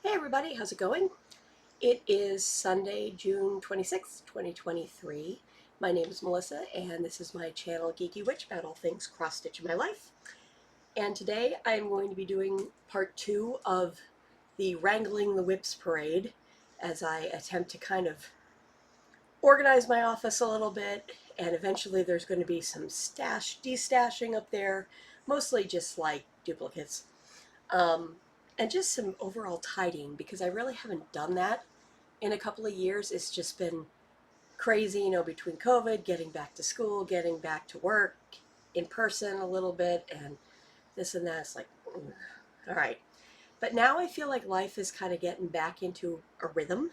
Hey everybody, how's it going? It is Sunday, June 26th, 2023. My name is Melissa and this is my channel Geeky Witch about all things cross-stitch in my life. And today I'm going to be doing part 2 of the Wrangling the Whips parade as I attempt to kind of organize my office a little bit, and eventually there's going to be some destashing up there, mostly just like duplicates. And just some overall tidying, because I really haven't done that in a couple of years. It's just been crazy, between COVID, getting back to school, getting back to work in person a little bit, and this and that. It's like, all right. But now I feel like life is kind of getting back into a rhythm.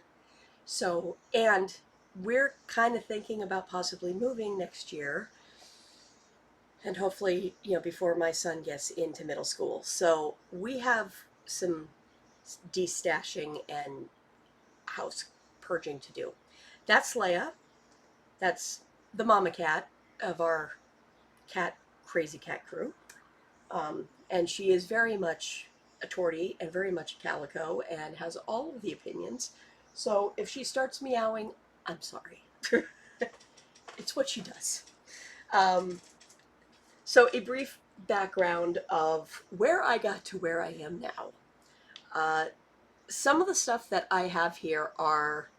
So, and we're kind of thinking about possibly moving next year, and hopefully, before my son gets into middle school. So we have some destashing and house purging to do. That's Leia. That's the mama cat of our crazy cat crew. And she is very much a tortie and very much a calico and has all of the opinions. So if she starts meowing, I'm sorry. It's what she does. So a brief background of where I got to where I am now. Some of the stuff that I have here are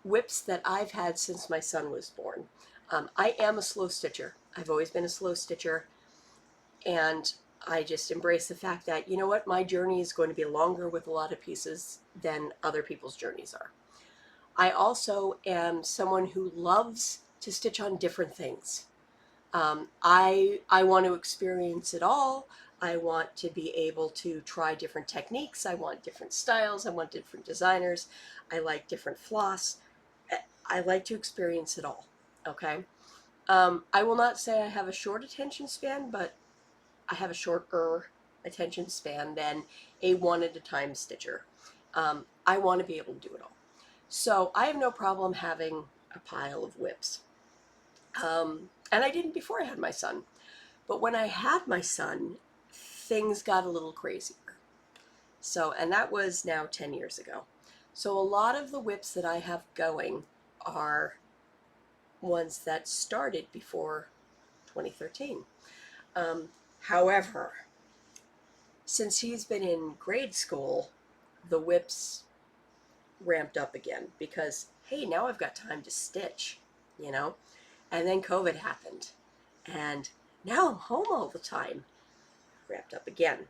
WIPs that I've had since my son was born. I am a slow stitcher. I've always been a slow stitcher, and I just embrace the fact that, you know what, my journey is going to be longer with a lot of pieces than other people's journeys are. I also am someone who loves to stitch on different things. I want to experience it all. I want to be able to try different techniques. I want different styles. I want different designers. I like different floss. I like to experience it all. Okay. I will not say I have a short attention span, but I have a shorter attention span than a one at a time stitcher. I want to be able to do it all. So I have no problem having a pile of WIPs. And I didn't before I had my son. But when I had my son, things got a little crazier. So, and that was now 10 years ago. So a lot of the WIPs that I have going are ones that started before 2013. However, since he's been in grade school, the WIPs ramped up again because, hey, now I've got time to stitch, And then COVID happened, and now I'm home all the time. Ramped up again.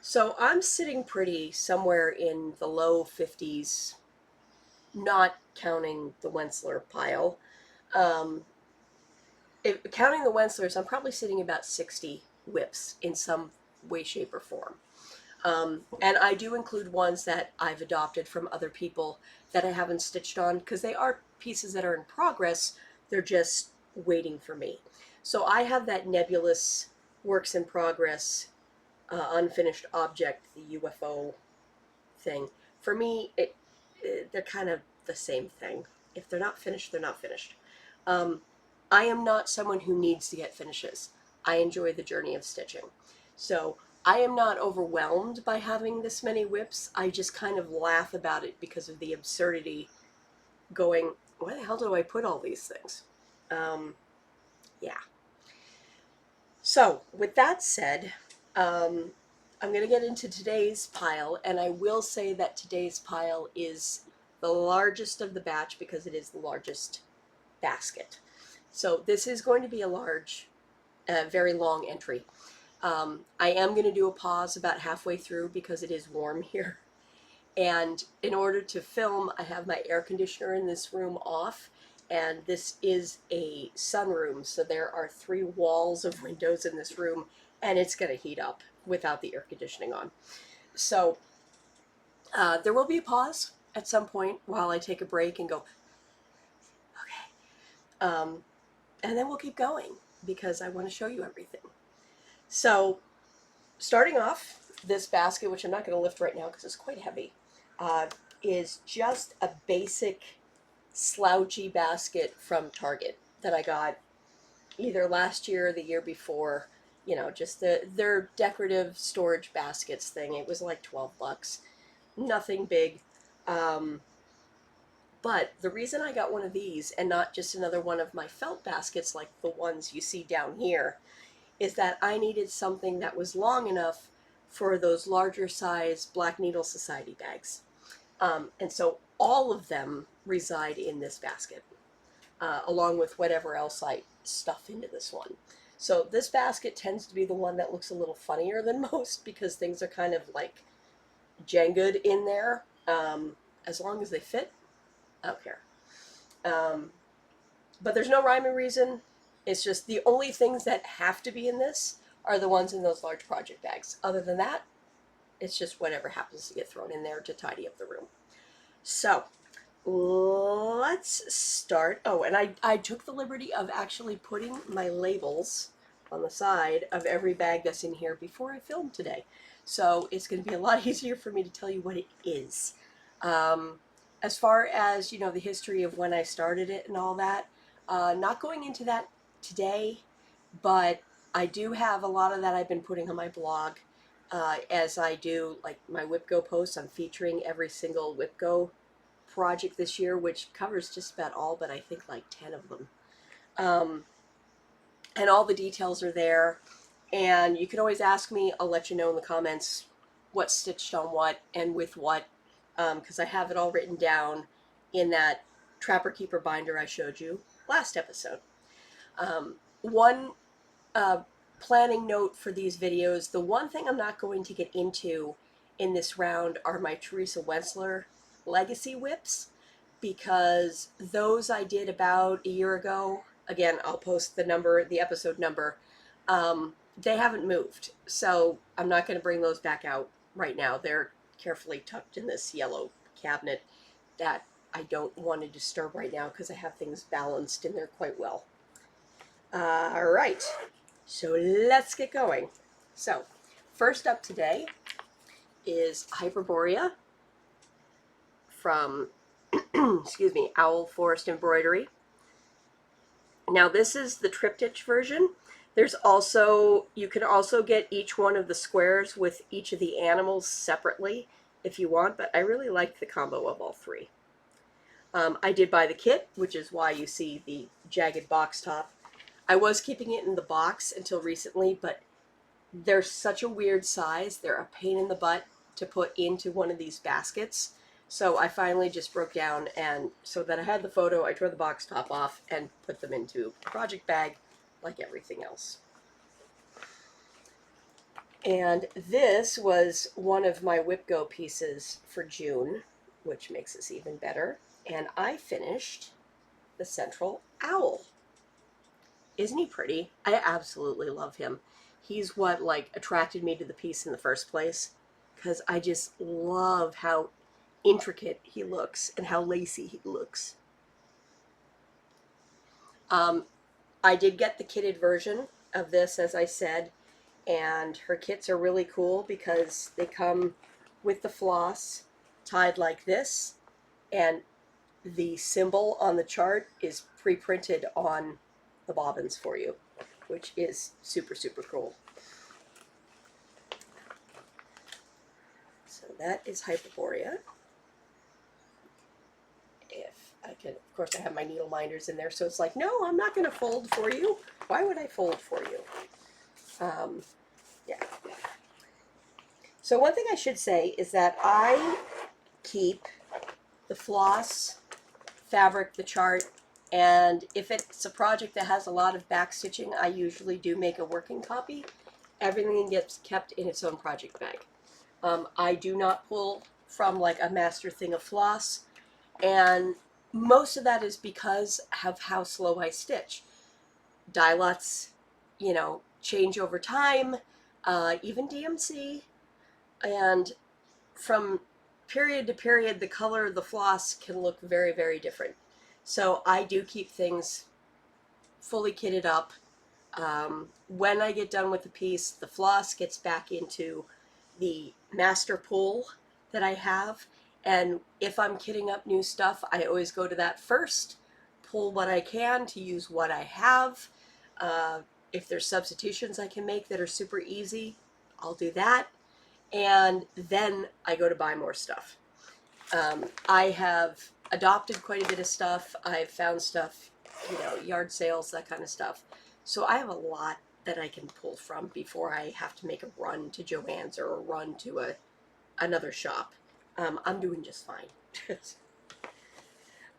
So I'm sitting pretty somewhere in the low 50s, not counting the Wentzler pile. Counting the Wentzlers, I'm probably sitting about 60 WIPs in some way, shape, or form. And I do include ones that I've adopted from other people that I haven't stitched on, because they are pieces that are in progress. They're just waiting for me. So I have that nebulous works in progress, unfinished object, the UFO thing. For me, they're kind of the same thing. If they're not finished, they're not finished. I am not someone who needs to get finishes. I enjoy the journey of stitching. So I am not overwhelmed by having this many WIPs. I just kind of laugh about it because of the absurdity, going, where the hell do I put all these things? Yeah. So with that said, I'm going to get into today's pile, and I will say that today's pile is the largest of the batch because it is the largest basket. So this is going to be a large, very long entry. I am going to do a pause about halfway through because it is warm here. And in order to film, I have my air conditioner in this room off, and this is a sunroom, so there are 3 walls of windows in this room, and it's going to heat up without the air conditioning on. So there will be a pause at some point while I take a break and go, okay. And then we'll keep going because I want to show you everything. So starting off, this basket, which I'm not going to lift right now because it's quite heavy, is just a basic slouchy basket from Target that I got either last year or the year before. Just their decorative storage baskets thing. It was like $12. nothing big. But the reason I got one of these and not just another one of my felt baskets like the ones you see down here is that I needed something that was long enough for those larger size Black Needle Society bags. And so all of them reside in this basket, along with whatever else I stuff into this one. So this basket tends to be the one that looks a little funnier than most because things are kind of like Jenga in there. As long as they fit, I don't care. But there's no rhyme or reason. It's just the only things that have to be in this are the ones in those large project bags. Other than that, it's just whatever happens to get thrown in there to tidy up the room. So let's start. Oh, and I took the liberty of actually putting my labels on the side of every bag that's in here before I filmed today. So it's going to be a lot easier for me to tell you what it is. As far as, you know, the history of when I started it and all that, not going into that today, but I do have a lot of that I've been putting on my blog. As I do like my WIP Go posts, I'm featuring every single WIP Go project this year, which covers just about all, but I think like 10 of them. And all the details are there. And you can always ask me, I'll let you know in the comments what's stitched on what and with what, because I have it all written down in that Trapper Keeper binder I showed you last episode. One planning note for these videos, the one thing I'm not going to get into in this round are my Teresa Wentzler legacy WIPs, because those I did about a year ago. Again, I'll post the number, the episode number. They haven't moved, so I'm not going to bring those back out right now. They're carefully tucked in this yellow cabinet that I don't want to disturb right now because I have things balanced in there quite well. All right, so let's get going. So first up today is Hyperborea from excuse me, Owl Forest Embroidery. Now this is the triptych version. There's also, you can also get each one of the squares with each of the animals separately if you want, but I really liked the combo of all three. I did buy the kit, which is why you see the jagged box top. I was keeping it in the box until recently, but they're such a weird size. They're a pain in the butt to put into one of these baskets. So I finally just broke down, and so that I had the photo, I tore the box top off and put them into a project bag like everything else. And this was one of my WIP Go pieces for June, which makes this even better. And I finished the central owl. Isn't he pretty? I absolutely love him. He's what like attracted me to the piece in the first place, because I just love how intricate he looks and how lacy he looks. I did get the kitted version of this, as I said, and her kits are really cool because they come with the floss tied like this, and the symbol on the chart is pre-printed on the bobbins for you, which is super, super cool. So that is Hyperborea. If I can, of course, I have my needle minders in there, so it's like, no, I'm not going to fold for you. Why would I fold for you? Yeah. So one thing I should say is that I keep the floss, fabric, the chart, and if it's a project that has a lot of back stitching, I usually do make a working copy. Everything gets kept in its own project bag. I do not pull from like a master thing of floss, and most of that is because of how slow I stitch. Die lots, you know, change over time, even DMC, and from period to period, the color of the floss can look very, very different. So I do keep things fully kitted up. When I get done with the piece, the floss gets back into the master pool that I have. And if I'm kitting up new stuff, I always go to that first, pull what I can to use what I have. If there's substitutions I can make that are super easy, I'll do that. and then I go to buy more stuff. I have adopted quite a bit of stuff. I've found stuff, you know, yard sales, that kind of stuff. So I have a lot that I can pull from before I have to make a run to Joann's or a run to another shop. I'm doing just fine.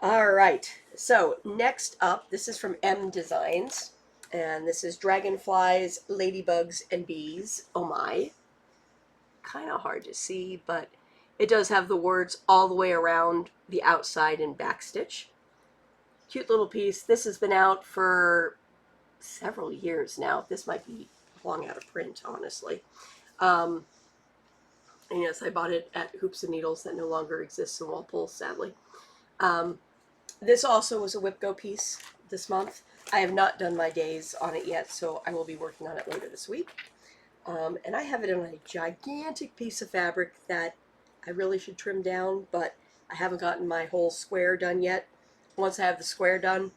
All right, so next up, this is from M Designs, and this is dragonflies, ladybugs, and bees. Oh my. Kind of hard to see, but it does have the words all the way around the outside and back stitch. Cute little piece. This has been out for several years now. This might be long out of print, honestly. And yes, I bought it at Hoops and Needles that no longer exists in Walpole, sadly. This also was a WIP Go piece this month. I have not done my days on it yet, so I will be working on it later this week. And I have it in a gigantic piece of fabric that I really should trim down, but I haven't gotten my whole square done yet. Once I have the square done,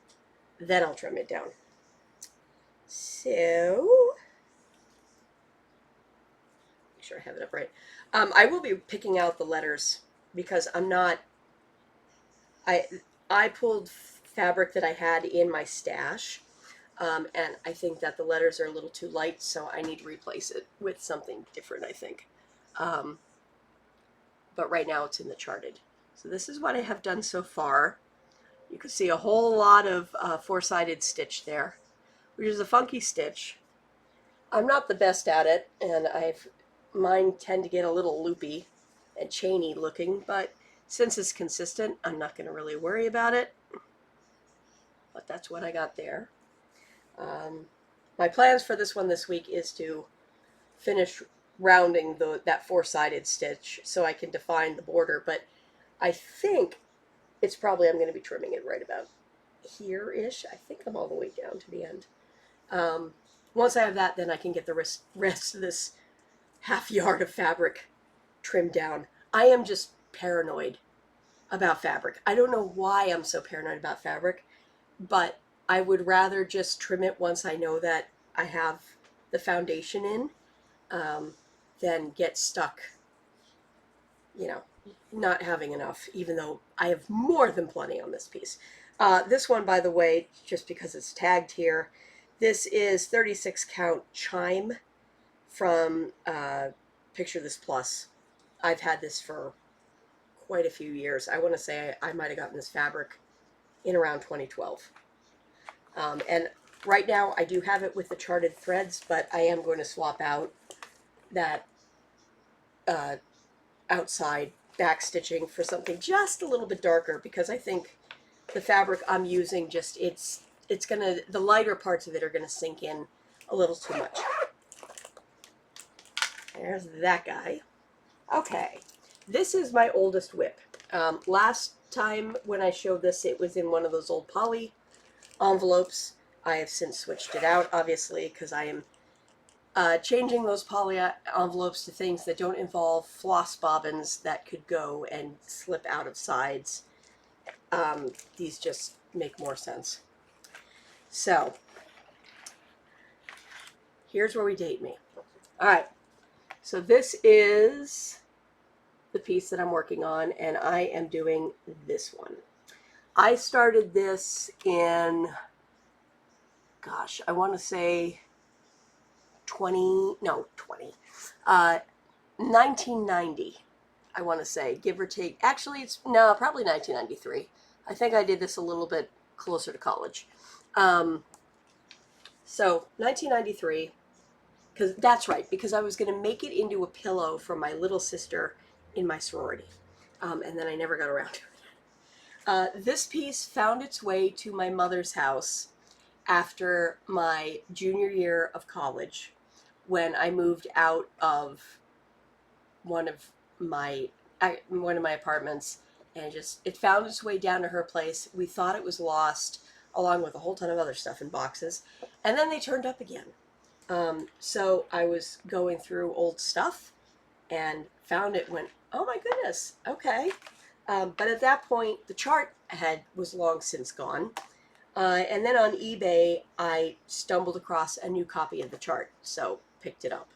then I'll trim it down. So, make sure I have it up right. I will be picking out the letters because I'm not, I pulled fabric that I had in my stash, and I think that the letters are a little too light, so I need to replace it with something different, I think. But right now it's in the charted. So this is what I have done so far. You can see a whole lot of four-sided stitch there, which is a funky stitch. I'm not the best at it, and mine tend to get a little loopy and chainy looking, but since it's consistent, I'm not going to really worry about it. But that's what I got there. My plans for this one this week is to finish rounding that four-sided stitch so I can define the border, but I think it's probably, I'm going to be trimming it right about here-ish. I think I'm all the way down to the end. Once I have that, then I can get the rest of this half yard of fabric trimmed down. I am just paranoid about fabric. I don't know why I'm so paranoid about fabric, but I would rather just trim it once I know that I have the foundation in, than get stuck, you know, not having enough, even though I have more than plenty on this piece. This one, by the way, just because it's tagged here, this is 36 count chime from Picture This Plus. I've had this for quite a few years. I want to say I might have gotten this fabric in around 2012. And right now I do have it with the charted threads, but I am going to swap out that outside back stitching for something just a little bit darker, because I think the fabric I'm using just, it's gonna, the lighter parts of it are gonna sink in a little too much. There's that guy. Okay, this is my oldest WIP. Last time when I showed this, it was in one of those old poly envelopes. I have since switched it out, obviously, because I am changing those poly envelopes to things that don't involve floss bobbins that could go and slip out of sides. These just make more sense. So, here's where we date me. All right, so this is the piece that I'm working on, and I am doing this one. I started this in, gosh, I want to say 1990, I want to say, give or take. Actually, it's, no, probably 1993. I think I did this a little bit closer to college. So 1993, because that's right, because I was going to make it into a pillow for my little sister in my sorority, and then I never got around to it. This piece found its way to my mother's house after my junior year of college, when I moved out of one of my apartments, and it found its way down to her place. We thought it was lost, along with a whole ton of other stuff in boxes, and then they turned up again. So I was going through old stuff and found it, went, oh my goodness, okay. But at that point, the chart was long since gone. And then on eBay, I stumbled across a new copy of the chart, so picked it up.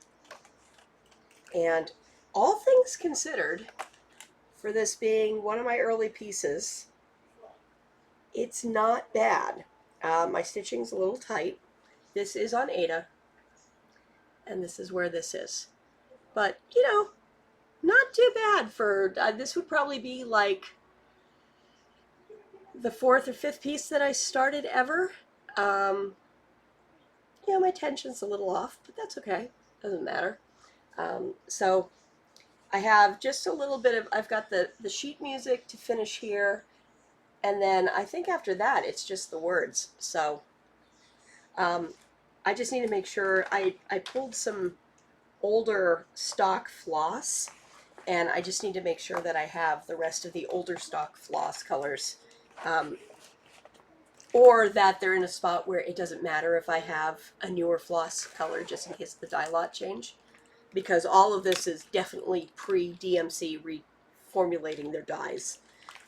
And all things considered, for this being one of my early pieces, it's not bad. My stitching's a little tight. This is on Ada, and this is where this is. But, you know, not too bad for, this would probably be like the 4th or 5th piece that I started ever. You know, my tension's a little off, but that's okay. Doesn't matter. So I have just a little bit of, I've got the sheet music to finish here, and then I think after that it's just the words. So I just need to make sure, I pulled some older stock floss, and I just need to make sure that I have the rest of the older stock floss colors, or that they're in a spot where it doesn't matter if I have a newer floss color, just in case the dye lot change, because all of this is definitely pre-DMC reformulating their dyes.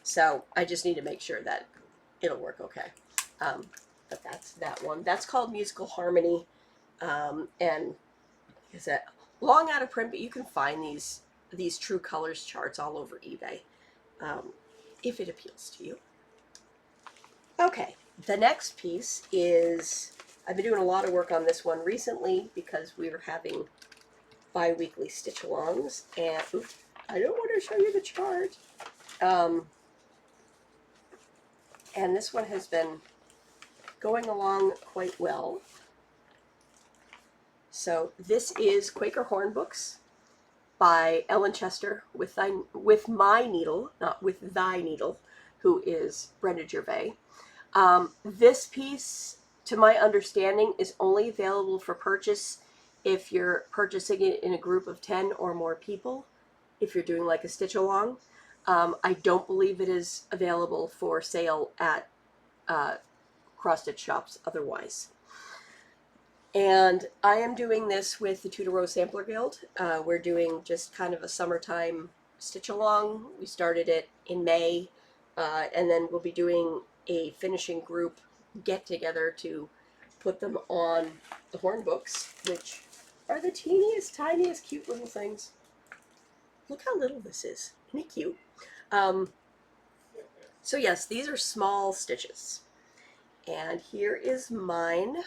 So I just need to make sure that it'll work okay. But that's that one. That's called Musical Harmony. And is that long out of print, but you can find these true colors charts all over eBay, if it appeals to you. Okay, the next piece is, I've been doing a lot of work on this one recently because we were having bi-weekly stitch-alongs, and oops, I don't want to show you the chart. And this one has been going along quite well. So this is Quaker Horn Books by Ellen Chester with my needle, not with thy needle, who is Brenda Gervais. This piece, to my understanding, is only available for purchase if you're purchasing it in a group of 10 or more people, if you're doing like a stitch along. I don't believe it is available for sale at cross stitch shops otherwise. And I am doing this with the Tudor Rose Sampler Guild. We're doing just kind of a summertime stitch along. We started it in May, and then we'll be doing a finishing group get together to put them on the horn books, which are the teeniest, tiniest, cute little things. Look how little this is. Isn't it cute? So yes, these are small stitches. And here is mine.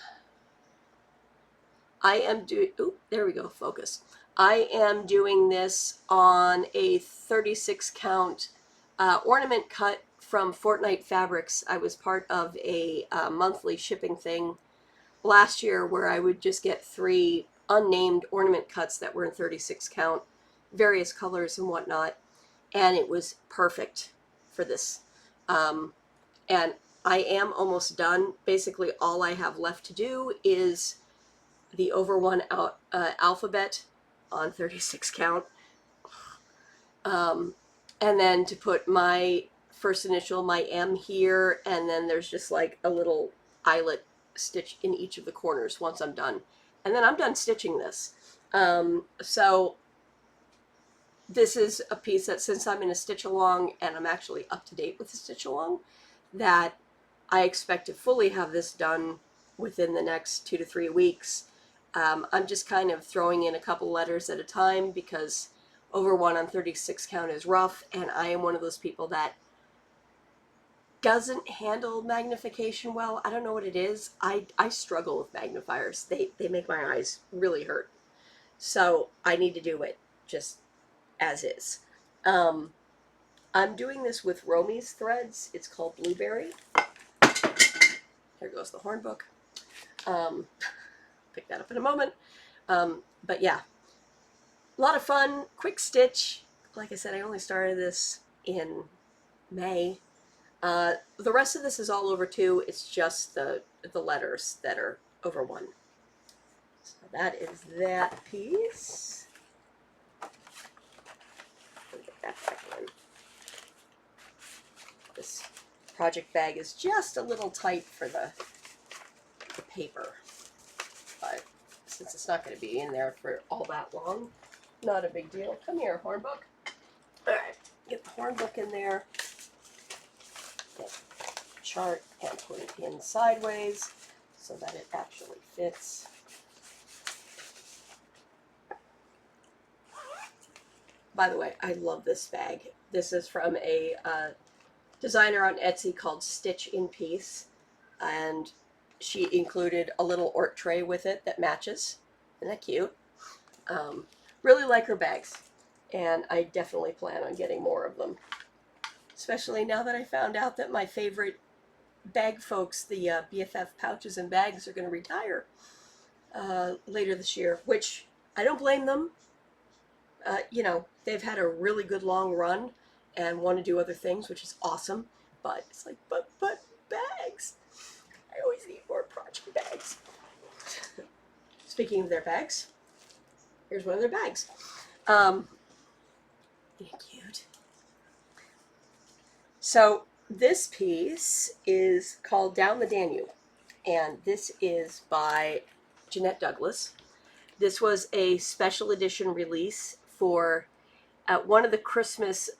I am doing, oh, there we go, focus. I am doing this on a 36 count ornament cut from Fortnite Fabrics. I was part of a monthly shipping thing last year where I would just get 3 unnamed ornament cuts that were in 36 count, various colors and whatnot, and it was perfect for this. And I am almost done. Basically all I have left to do is the over 1 alphabet on 36 count, and then to put my first initial, my M, here, and then there's just like a little eyelet stitch in each of the corners once I'm done, and then I'm done stitching this. So this is a piece that, since I'm in a stitch along and I'm actually up to date with the stitch along, that I expect to fully have this done within the next 2 to 3 weeks. I'm just kind of throwing in a couple letters at a time because over 1 on 36 count is rough, and I am one of those people that doesn't handle magnification well. I don't know what it is. I struggle with magnifiers. They make my eyes really hurt. So I need to do it just as is. I'm doing this with Romy's threads. It's called Blueberry. There goes the horn book. Pick that up in a moment. But yeah, a lot of fun, quick stitch. Like I said, I only started this in May. The rest of this is all over 2. It's just the letters that are over 1. So that is that piece. Let me get that back in. This project bag is just a little tight for the paper, but since it's not going to be in there for all that long, not a big deal. Come here, horn book. All right, get the horn book in there. Get the chart and put it in sideways so that it actually fits. by the way, I love this bag. This is from a designer on Etsy called Stitch in Peace, and she included a little Ort tray with it that matches. Isn't that cute? Really like her bags, and I definitely plan on getting more of them. Especially now that I found out that my favorite bag folks, the BFF pouches and bags, are going to retire later this year, which I don't blame them. You know, they've had a really good long run and want to do other things, which is awesome. But it's like, but bags. I always need more project bags. Speaking of their bags, here's one of their bags. Cute. So this piece is called Down the Danube, and this is by Jeanette Douglas. This was a special edition release for one of the Christmas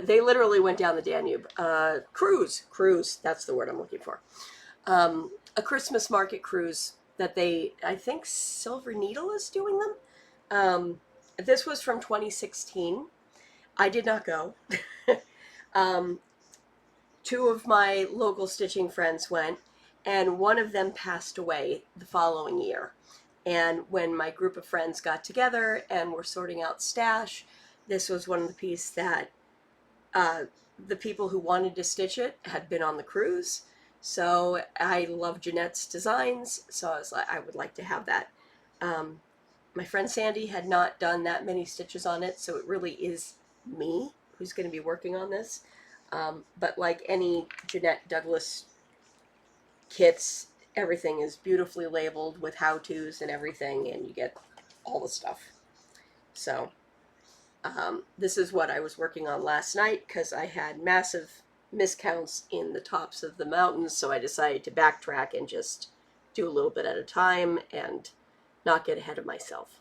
they literally went down the Danube. Cruise, that's the word I'm looking for. A Christmas market cruise that I think Silver Needle is doing them. This was from 2016. I did not go. Two of my local stitching friends went, and one of them passed away the following year. And when my group of friends got together and were sorting out stash, this was one of the pieces that the people who wanted to stitch it had been on the cruise. So I love Jeanette's designs, so I was like, I would like to have that. My friend Sandy had not done that many stitches on it, so it really is me who's going to be working on this. But like any Jeanette Douglas kits, everything is beautifully labeled with how-tos and everything, and you get all the stuff. So this is what I was working on last night because I had massive miscounts in the tops of the mountains, so I decided to backtrack and just do a little bit at a time and not get ahead of myself.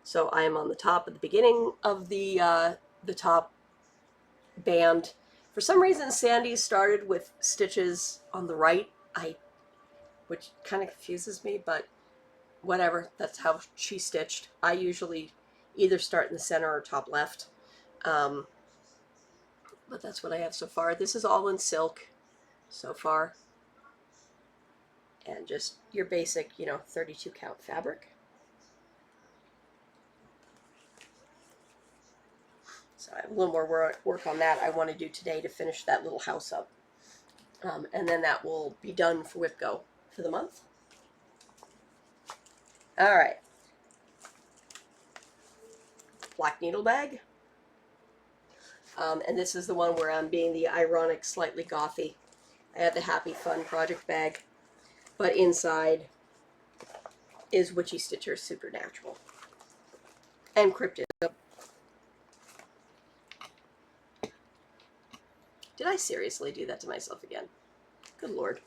So I am on the top at the beginning of the top band. For some reason, Sandy started with stitches on the right, which kind of confuses me, but whatever. That's how she stitched. I usually either start in the center or top left. But that's what I have so far. This is all in silk so far. And just your basic, 32 count fabric. So I have a little more work on that I want to do today to finish that little house up. And then that will be done for WIP Go for the month. All right. Black needle bag. And this is the one where I'm being the ironic, slightly gothy. I have the Happy Fun project bag, but inside is Witchy Stitcher Supernatural and Cryptid. Did I seriously do that to myself again? Good Lord.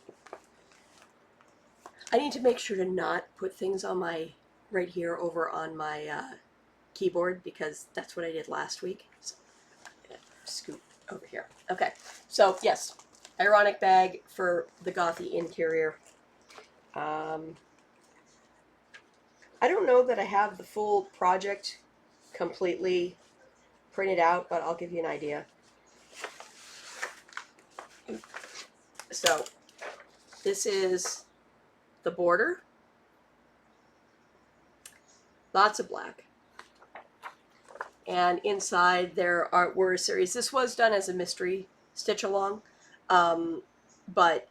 I need to make sure to not put things on right here over on my keyboard, because that's what I did last week. So I'm going to scoot over here. Okay, so yes, ironic bag for the gothy interior. I don't know that I have the full project completely printed out, but I'll give you an idea. So this is the border. Lots of black. And inside there were a series. This was done as a mystery stitch along, but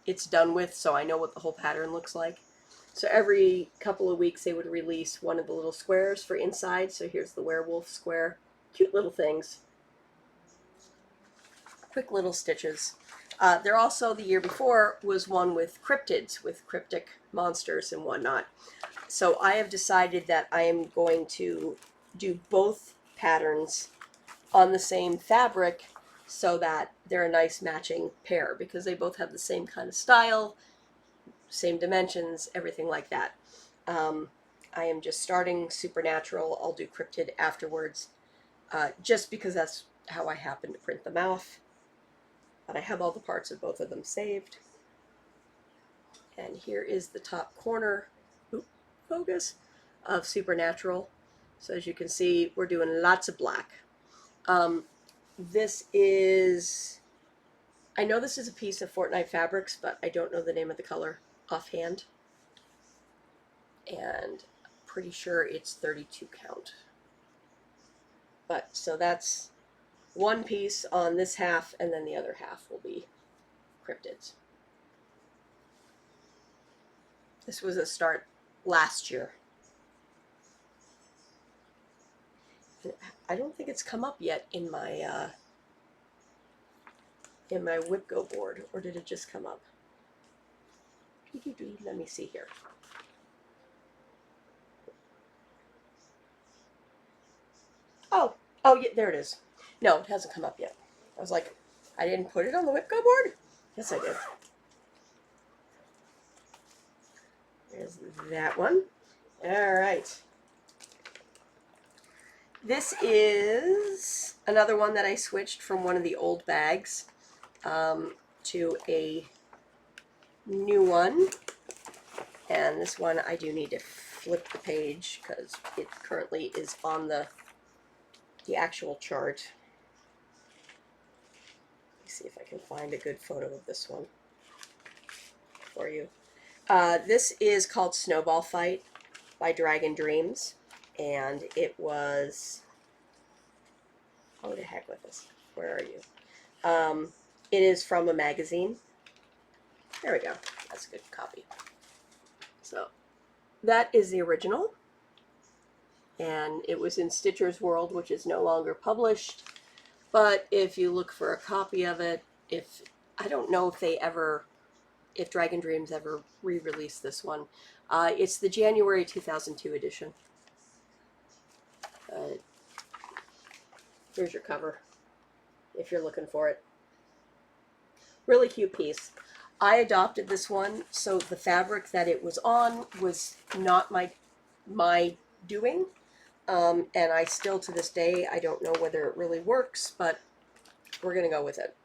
it's done with, so I know what the whole pattern looks like. So every couple of weeks they would release one of the little squares for inside. So here's the werewolf square. Cute little things. Quick little stitches. There also, the year before, was one with cryptids, with cryptic monsters and whatnot. So I have decided that I am going to do both patterns on the same fabric so that they're a nice matching pair, because they both have the same kind of style, same dimensions, everything like that. I am just starting Supernatural. I'll do Cryptid afterwards, just because that's how I happen to print them off. But I have all the parts of both of them saved. And here is the top corner, focus, of Supernatural. So as you can see, we're doing lots of black. This is, I know this is a piece of Fortnite Fabrics, but I don't know the name of the color offhand. And I'm pretty sure it's 32 count. But so that's one piece on this half, and then the other half will be cryptids. This was a start last year. I don't think it's come up yet in my WIP Go board, or did it just come up? Let me see here. Oh, yeah, there it is. No, it hasn't come up yet. I was like, I didn't put it on the WIP Go board? Yes, I did. There's that one. All right. This is another one that I switched from one of the old bags to a new one. And this one I do need to flip the page because it currently is on the actual chart. Let me see if I can find a good photo of this one for you. This is called Snowball Fight by Dragon Dreams, and it was, oh, to heck with this. Where are you? It is from a magazine. There we go. That's a good copy. So that is the original, and it was in Stitcher's World, which is no longer published. But if you look for a copy of it, I don't know if Dragon Dreams ever re-released this one. It's the January 2002 edition. Here's your cover, if you're looking for it. Really cute piece. I adopted this one, so the fabric that it was on was not my doing. And I still, to this day, I don't know whether it really works, but we're going to go with it.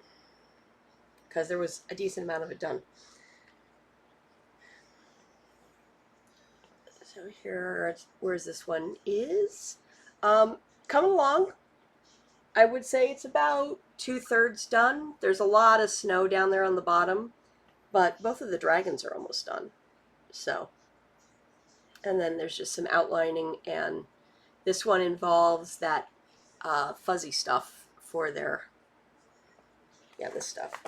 Because there was a decent amount of it done. So where's this one is? Coming along. I would say it's about 2/3 done. There's a lot of snow down there on the bottom, but both of the dragons are almost done. So, and then there's just some outlining, and this one involves that fuzzy stuff for their, yeah, this stuff,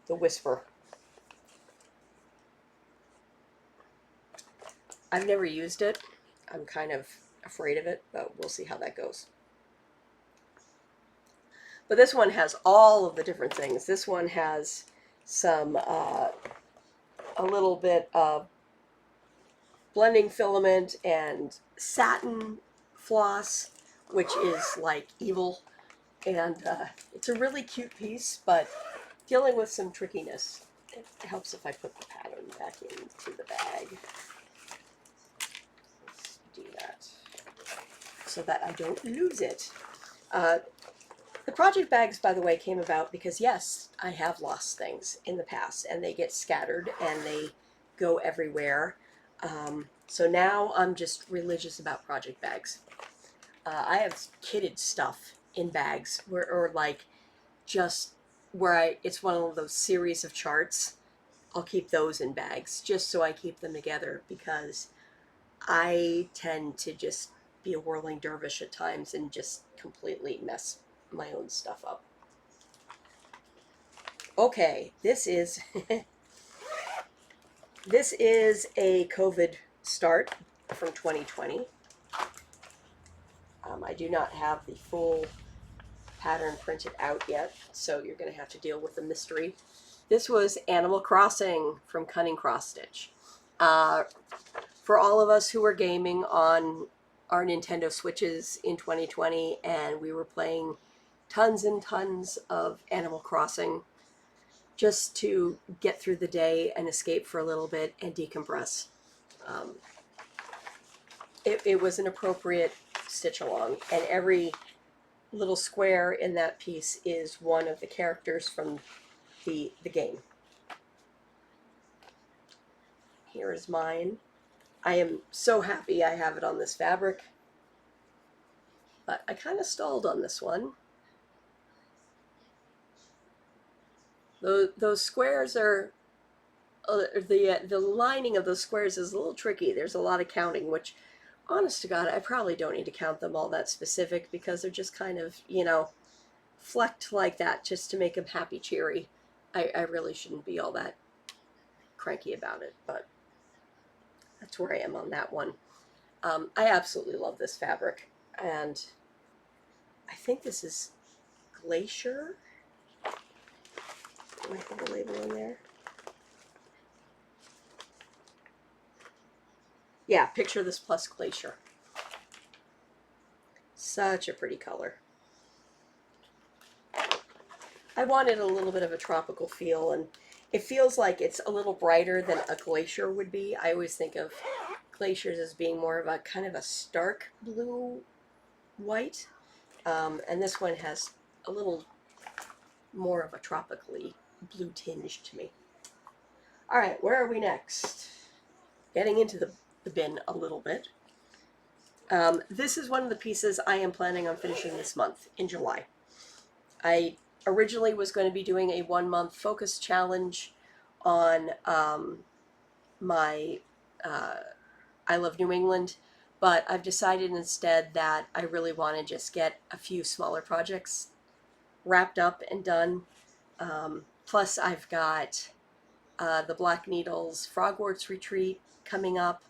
the whisper. I've never used it. I'm kind of afraid of it, but we'll see how that goes. But this one has all of the different things. This one has some, a little bit of blending filament and satin floss, which is like evil. And it's a really cute piece, but dealing with some trickiness. It helps if I put the pattern back into the bag. Let's do that so that I don't lose it. The project bags, by the way, came about because, yes, I have lost things in the past, and they get scattered and they go everywhere. So now I'm just religious about project bags. I have kitted stuff in bags or like just where it's one of those series of charts. I'll keep those in bags just so I keep them together, because I tend to just be a whirling dervish at times and just completely mess my own stuff up. Okay, this is this is a COVID start from 2020. I do not have the full pattern printed out yet, so you're going to have to deal with the mystery. This was Animal Crossing from Cunning Cross Stitch. For all of us who were gaming on our Nintendo Switches in 2020, and we were playing tons and tons of Animal Crossing just to get through the day and escape for a little bit and decompress. It was an appropriate stitch along, and every little square in that piece is one of the characters from the game. Here is mine. I am so happy I have it on this fabric, but I kind of stalled on this one. Those squares are, the lining of those squares is a little tricky. There's a lot of counting, which, honest to God, I probably don't need to count them all that specific because they're just kind of, you know, flecked like that just to make them happy, cheery. I really shouldn't be all that cranky about it, but that's where I am on that one. I absolutely love this fabric, and I think this is Glacier. Do I have a label in there? Yeah, picture this plus Glacier. Such a pretty color. I wanted a little bit of a tropical feel, and it feels like it's a little brighter than a Glacier would be. I always think of Glaciers as being more of a kind of a stark blue white, and this one has a little more of a tropically blue tinge to me. All right, where are we next? Getting into the bin a little bit. This is one of the pieces I am planning on finishing this month in July. I originally was going to be doing a 1-month focus challenge on my I Love New England, but I've decided instead that I really want to just get a few smaller projects wrapped up and done. Plus I've got the Black Needles Frogwarts Retreat coming up,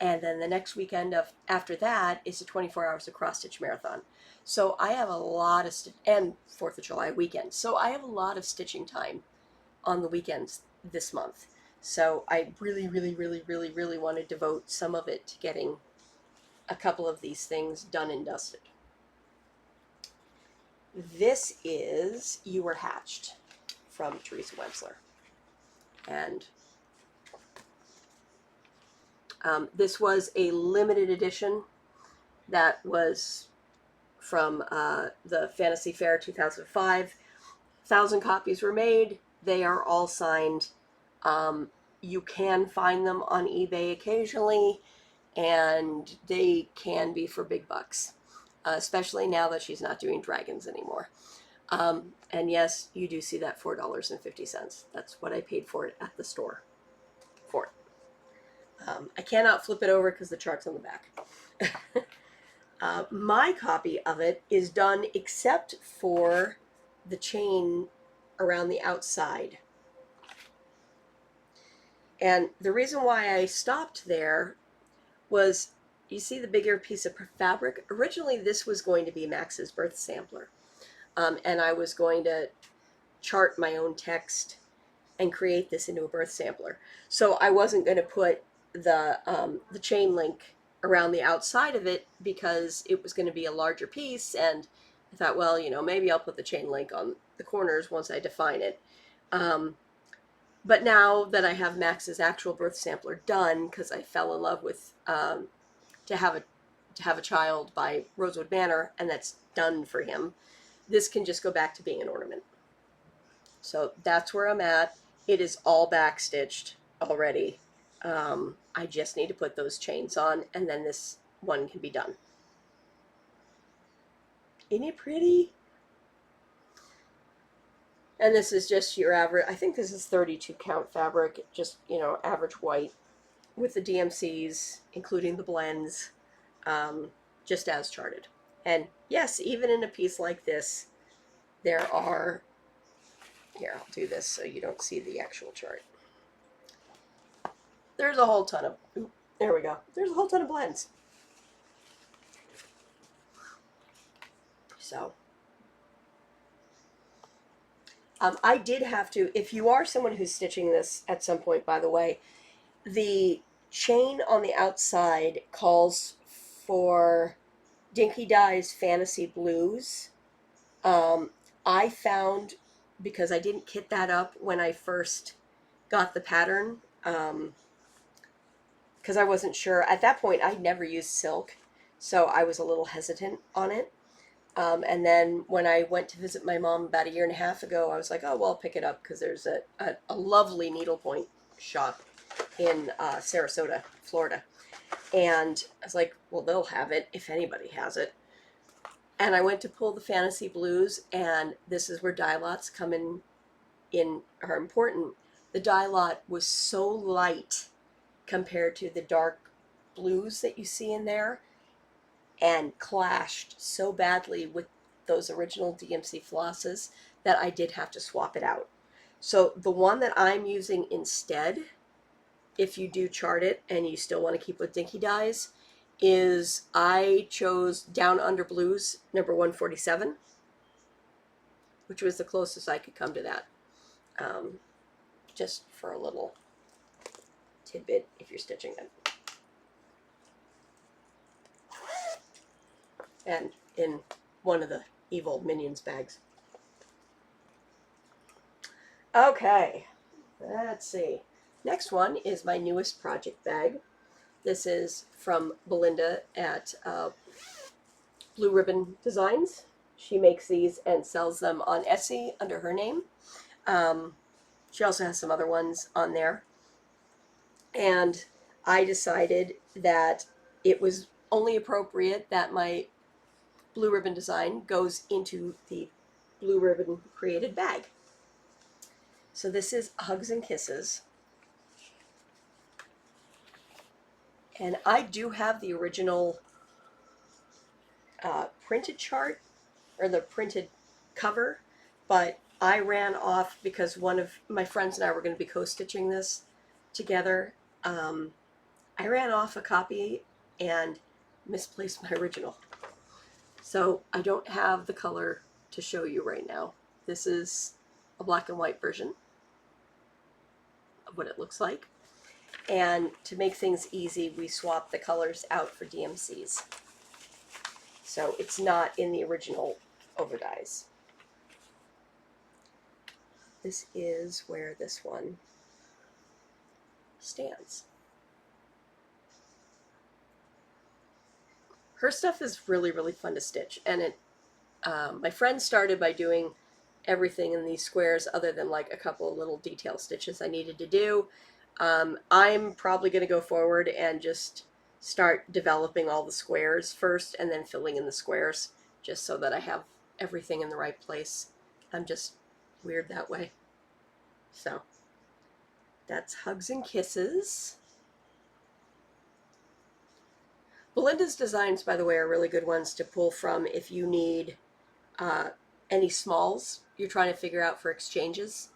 and then the next weekend after that is the 24 Hours of Cross Stitch Marathon. So I have a lot of and 4th of July weekend. So I have a lot of stitching time on the weekends this month. So I really, really, really, really, really want to devote some of it to getting a couple of these things done and dusted. This is You Were Hatched from Teresa Websler. And this was a limited edition that was from the Fantasy Fair 2005. 1,000 copies were made. They are all signed. You can find them on eBay occasionally, and they can be for big bucks, especially now that she's not doing dragons anymore. And yes, you do see that $4.50. That's what I paid for it at the store for it. I cannot flip it over because the chart's on the back. My copy of it is done except for the chain around the outside. And the reason why I stopped there was, you see the bigger piece of fabric? Originally this was going to be Max's birth sampler. And I was going to chart my own text and create this into a birth sampler. So I wasn't going to put the chain link around the outside of it because it was going to be a larger piece, and I thought, well, you know, maybe I'll put the chain link on the corners once I define it. But now that I have Max's actual birth sampler done, because I fell in love with To Have a Child by Rosewood Manor, and that's done for him, this can just go back to being an ornament. So that's where I'm at. It is all backstitched already. I just need to put those chains on, and then this one can be done. Isn't it pretty? And this is just your average, I think this is 32 count fabric, just, you know, average white with the DMCs, including the blends, just as charted. And yes, even in a piece like this, there are, here, I'll do this so you don't see the actual chart. There's a whole ton of, there we go. There's a whole ton of blends. So, I did have to, if you are someone who's stitching this at some point, by the way, the chain on the outside calls for Dinky Dye's Fantasy Blues. I found, because I didn't kit that up when I first got the pattern, because I wasn't sure. At that point, I'd never used silk, so I was a little hesitant on it. And then when I went to visit my mom about 1.5 years ago, I was like, oh, well, I'll pick it up because there's a lovely needlepoint shop in Sarasota, Florida. And I was like, well, they'll have it if anybody has it. And I went to pull the Fantasy Blues, and this is where dye lots come in are important. The dye lot was so light compared to the dark blues that you see in there, and clashed so badly with those original DMC flosses that I did have to swap it out. So the one that I'm using instead, if you do chart it and you still want to keep with dinky dyes, is I chose Down Under Blues number 147, which was the closest I could come to that. Just for a little tidbit if you're stitching them. And in one of the evil Minions bags. Okay, let's see. Next one is my newest project bag. This is from Belinda at Blue Ribbon Designs. She makes these and sells them on Etsy under her name. She also has some other ones on there. And I decided that it was only appropriate that my Blue Ribbon design goes into the Blue Ribbon created bag. So this is Hugs and Kisses. And I do have the original printed chart, or the printed cover, but I ran off because one of my friends and I were going to be co-stitching this together. I ran off a copy and misplaced my original. So I don't have the color to show you right now. This is a black and white version of what it looks like. And to make things easy, we swapped the colors out for DMCs. So it's not in the original overdyes. This is where this one stands. Her stuff is really, really fun to stitch. And it, my friend started by doing everything in these squares other than like a couple of little detail stitches I needed to do. I'm probably going to go forward and just start developing all the squares first and then filling in the squares just so that I have everything in the right place. I'm just weird that way. So that's Hugs and Kisses. Belinda's designs, by the way, are really good ones to pull from if you need any smalls you're trying to figure out for exchanges.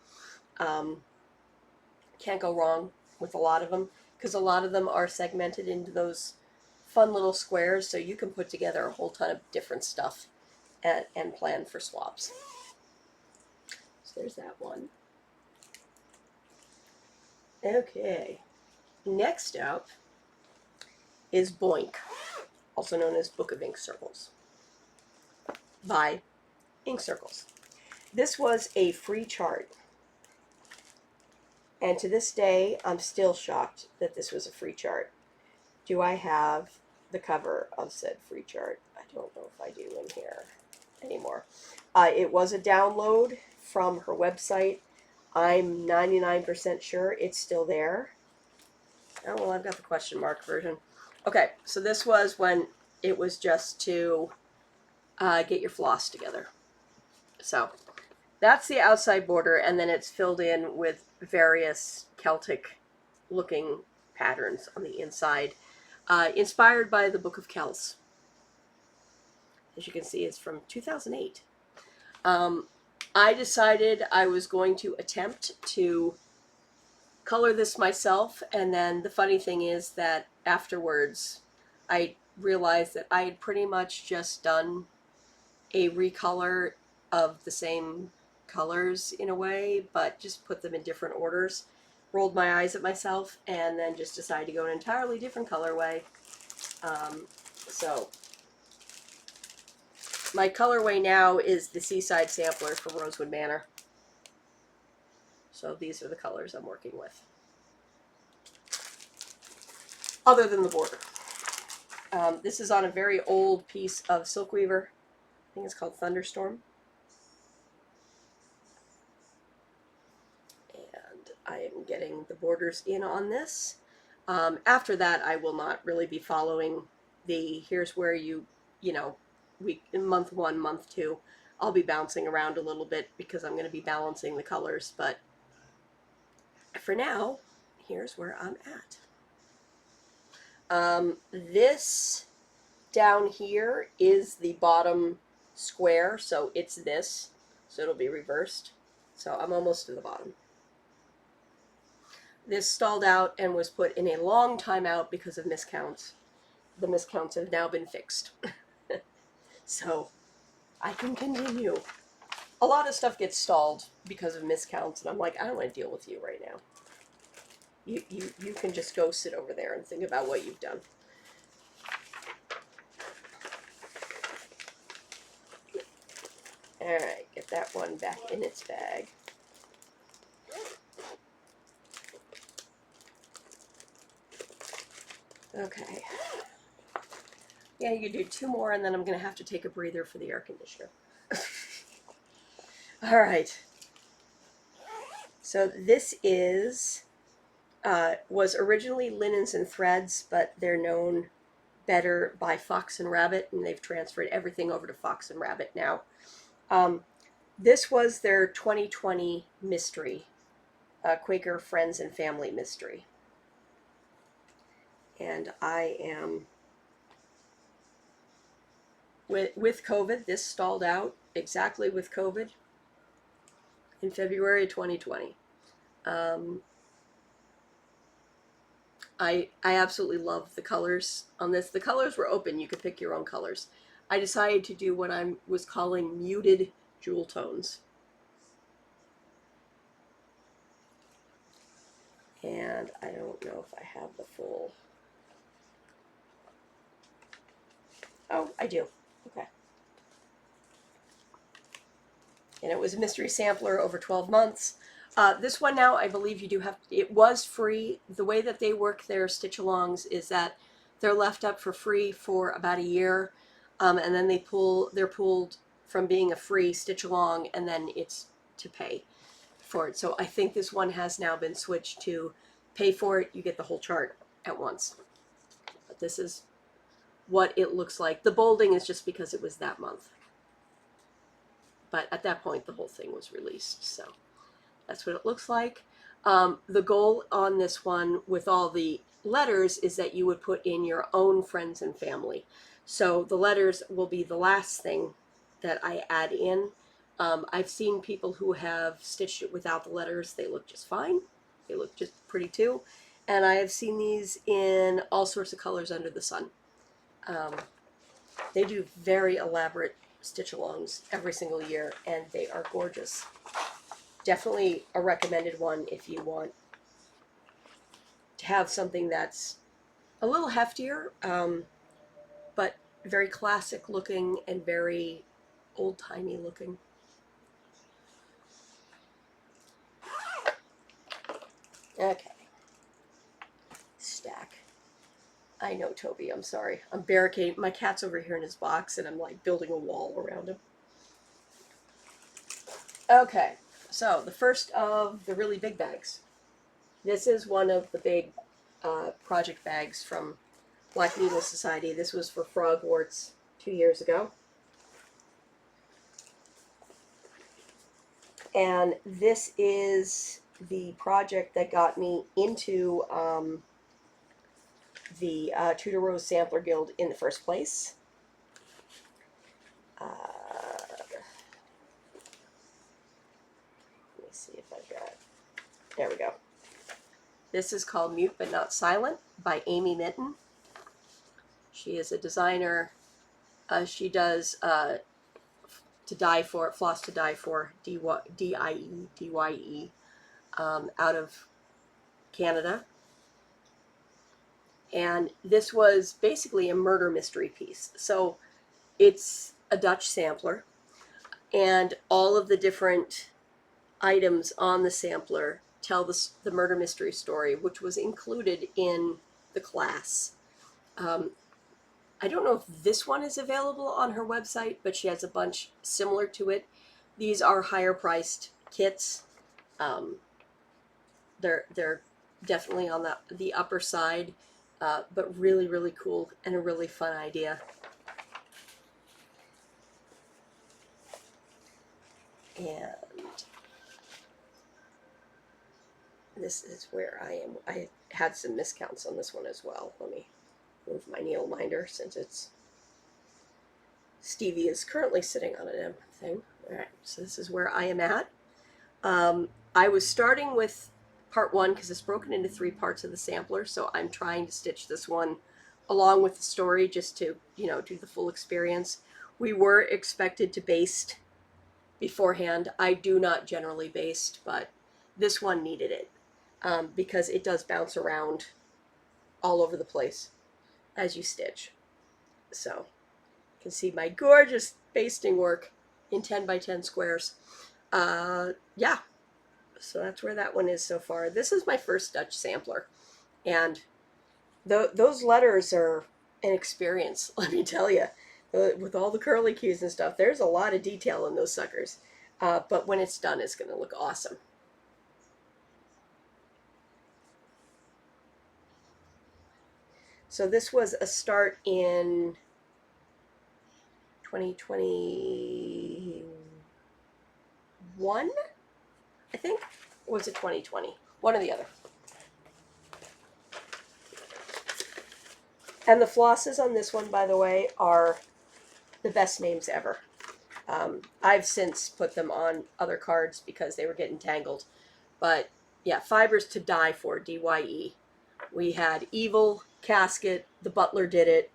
Can't go wrong with a lot of them because a lot of them are segmented into those fun little squares, so you can put together a whole ton of different stuff and plan for swaps. So there's that one. Okay, next up is Boink, also known as Book of Ink Circles, by Ink Circles. This was a free chart, and to this day I'm still shocked that this was a free chart. Do I have the cover of said free chart? I don't know if I do in here anymore. It was a download from her website. I'm 99% sure it's still there. Oh, well, I've got the question mark version. Okay, so this was when it was just to get your floss together. So that's the outside border, and then it's filled in with various Celtic looking patterns on the inside, inspired by the Book of Kells. As you can see, it's from 2008. I decided I was going to attempt to color this myself, and then the funny thing is that afterwards I realized that I had pretty much just done a recolor of the same colors in a way, but just put them in different orders. Rolled my eyes at myself and then just decided to go an entirely different colorway. So my colorway now is the Seaside Sampler from Rosewood Manor. So these are the colors I'm working with, other than the border. This is on a very old piece of Silkweaver. I think it's called Thunderstorm. And I am getting the borders in on this. After that, I will not really be following the, here's where you know, week, month 1, month 2. I'll be bouncing around a little bit because I'm going to be balancing the colors, but for now, here's where I'm at. This down here is the bottom square, so it's this, so it'll be reversed. So I'm almost to the bottom. This stalled out and was put in a long time out because of miscounts. The miscounts have now been fixed. So I can continue. A lot of stuff gets stalled because of miscounts, and I'm like, I don't want to deal with you right now. You can just go sit over there and think about what you've done. Alright, get that one back in its bag. Okay. Yeah, you do 2 more, and then I'm going to have to take a breather for the air conditioner. Alright. So this is, was originally linens and threads, but they're known better by Fox and Rabbit, and they've transferred everything over to Fox and Rabbit now. This was their 2020 mystery, Quaker Friends and Family mystery. And I am, with COVID, this stalled out exactly with COVID in February of 2020. I absolutely love the colors on this. The colors were open. You could pick your own colors. I decided to do what I was calling muted jewel tones. And I don't know if I have the full... Oh, I do. Okay. And it was a mystery sampler over 12 months. This one now, I believe you do have, it was free. The way that they work their stitch-alongs is that they're left up for free for about a year, and then they're pulled from being a free stitch-along, and then it's to pay for it. So I think this one has now been switched to pay for it, you get the whole chart at once. But this is what it looks like. The bolding is just because it was that month. But at that point, the whole thing was released, so that's what it looks like. The goal on this one with all the letters is that you would put in your own friends and family. So the letters will be the last thing that I add in. I've seen people who have stitched it without the letters. They look just fine. They look just pretty too. And I have seen these in all sorts of colors under the sun. They do very elaborate stitch-alongs every single year, and they are gorgeous. Definitely a recommended one if you want to have something that's a little heftier, but very classic looking and very old-timey looking. Okay. Stack. I know, Toby, I'm sorry. I'm barricading. My cat's over here in his box, and I'm like building a wall around him. Okay, so the first of the really big bags. This is one of the big project bags from Black Needle Society. This was for Frogwarts 2 years ago. And this is the project that got me into the Tudor Rose Sampler Guild in the first place. Let me see if I've got... There we go. This is called Mute But Not Silent by Amy Mitten. She is a designer. She does To Die For, Floss to Die For, D-I-E, out of Canada. And this was basically a murder mystery piece. So it's a Dutch sampler, and all of the different items on the sampler tell the murder mystery story, which was included in the class. I don't know if this one is available on her website, but she has a bunch similar to it. These are higher priced kits. They're definitely on the upper side, but really, really cool and a really fun idea. And this is where I am. I had some miscounts on this one as well. Let me move my needle minder since it's Stevie is currently sitting on an empty thing. All right, so this is where I am at. I was starting with part 1 because it's broken into 3 parts of the sampler, so I'm trying to stitch this one along with the story just to, do the full experience. We were expected to baste beforehand. I do not generally baste, but this one needed it because it does bounce around all over the place as you stitch. So you can see my gorgeous basting work in 10 by 10 squares. Yeah, so that's where that one is so far. This is my first Dutch sampler, and those letters are an experience, let me tell you. With all the curly cues and stuff, there's a lot of detail in those suckers. But when it's done, it's going to look awesome. So this was a start in 2021, I think. Or was it 2020? One or the other. And the flosses on this one, by the way, are the best names ever. I've since put them on other cards because they were getting tangled. But yeah, Fibers to Die For, DYE. We had Evil, Casket, The Butler Did It,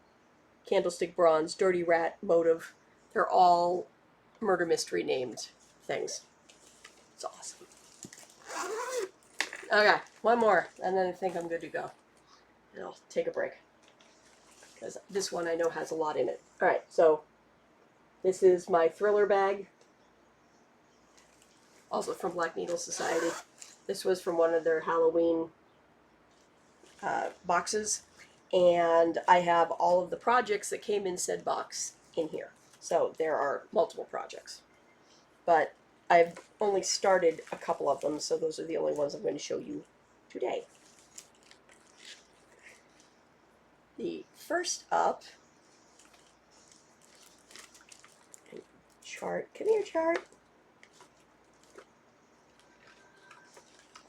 Candlestick Bronze, Dirty Rat, Motive. They're all murder mystery named things. It's awesome. Okay, one more, and then I think I'm good to go. And I'll take a break, because this one I know has a lot in it. All right, so this is my thriller bag, also from Black Needle Society. This was from one of their Halloween boxes, and I have all of the projects that came in said box in here. So there are multiple projects, but I've only started a couple of them, so those are the only ones I'm going to show you today. The first up, Chart. Come here, Chart.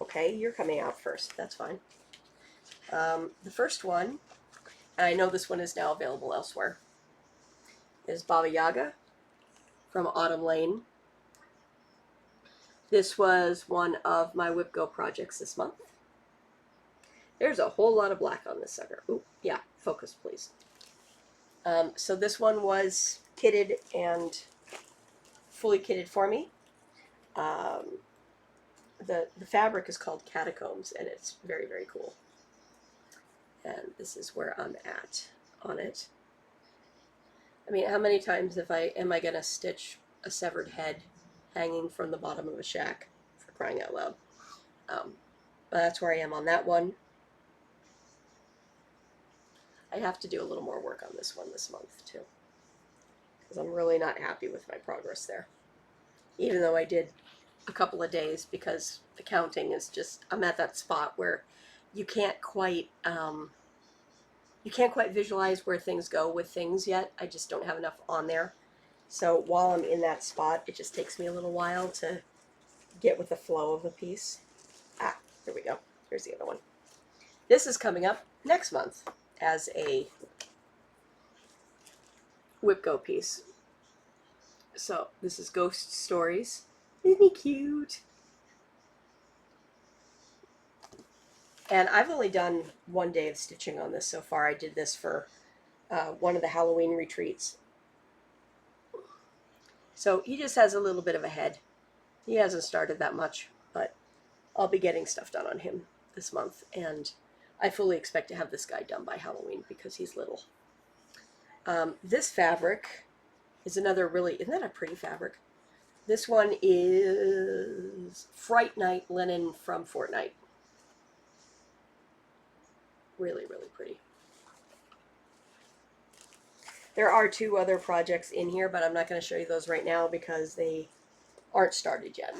Okay, you're coming out first. That's fine. The first one, and I know this one is now available elsewhere, is Baba Yaga from Autumn Lane. This was one of my WIP Go projects this month. There's a whole lot of black on this sucker. Ooh, yeah, focus please. So this one was kitted and fully kitted for me. The fabric is called Catacombs, and it's very, very cool. And this is where I'm at on it. I mean, how many times am I gonna stitch a severed head hanging from the bottom of a shack, for crying out loud? But that's where I am on that one. I have to do a little more work on this one this month too, because I'm really not happy with my progress there. Even though I did a couple of days, because the counting is just, I'm at that spot where you can't quite visualize where things go with things yet. I just don't have enough on there. So while I'm in that spot, it just takes me a little while to get with the flow of the piece. Ah, here we go. Here's the other one. This is coming up next month as a WIP Go piece. So this is Ghost Stories. Isn't he cute? And I've only done one day of stitching on this so far. I did this for one of the Halloween retreats. So he just has a little bit of a head. He hasn't started that much, but I'll be getting stuff done on him this month. And I fully expect to have this guy done by Halloween because he's little. This fabric is another really, isn't that a pretty fabric? This one is Fright Night linen from Fortnite. Really, really pretty. There are 2 other projects in here, but I'm not going to show you those right now because they aren't started yet.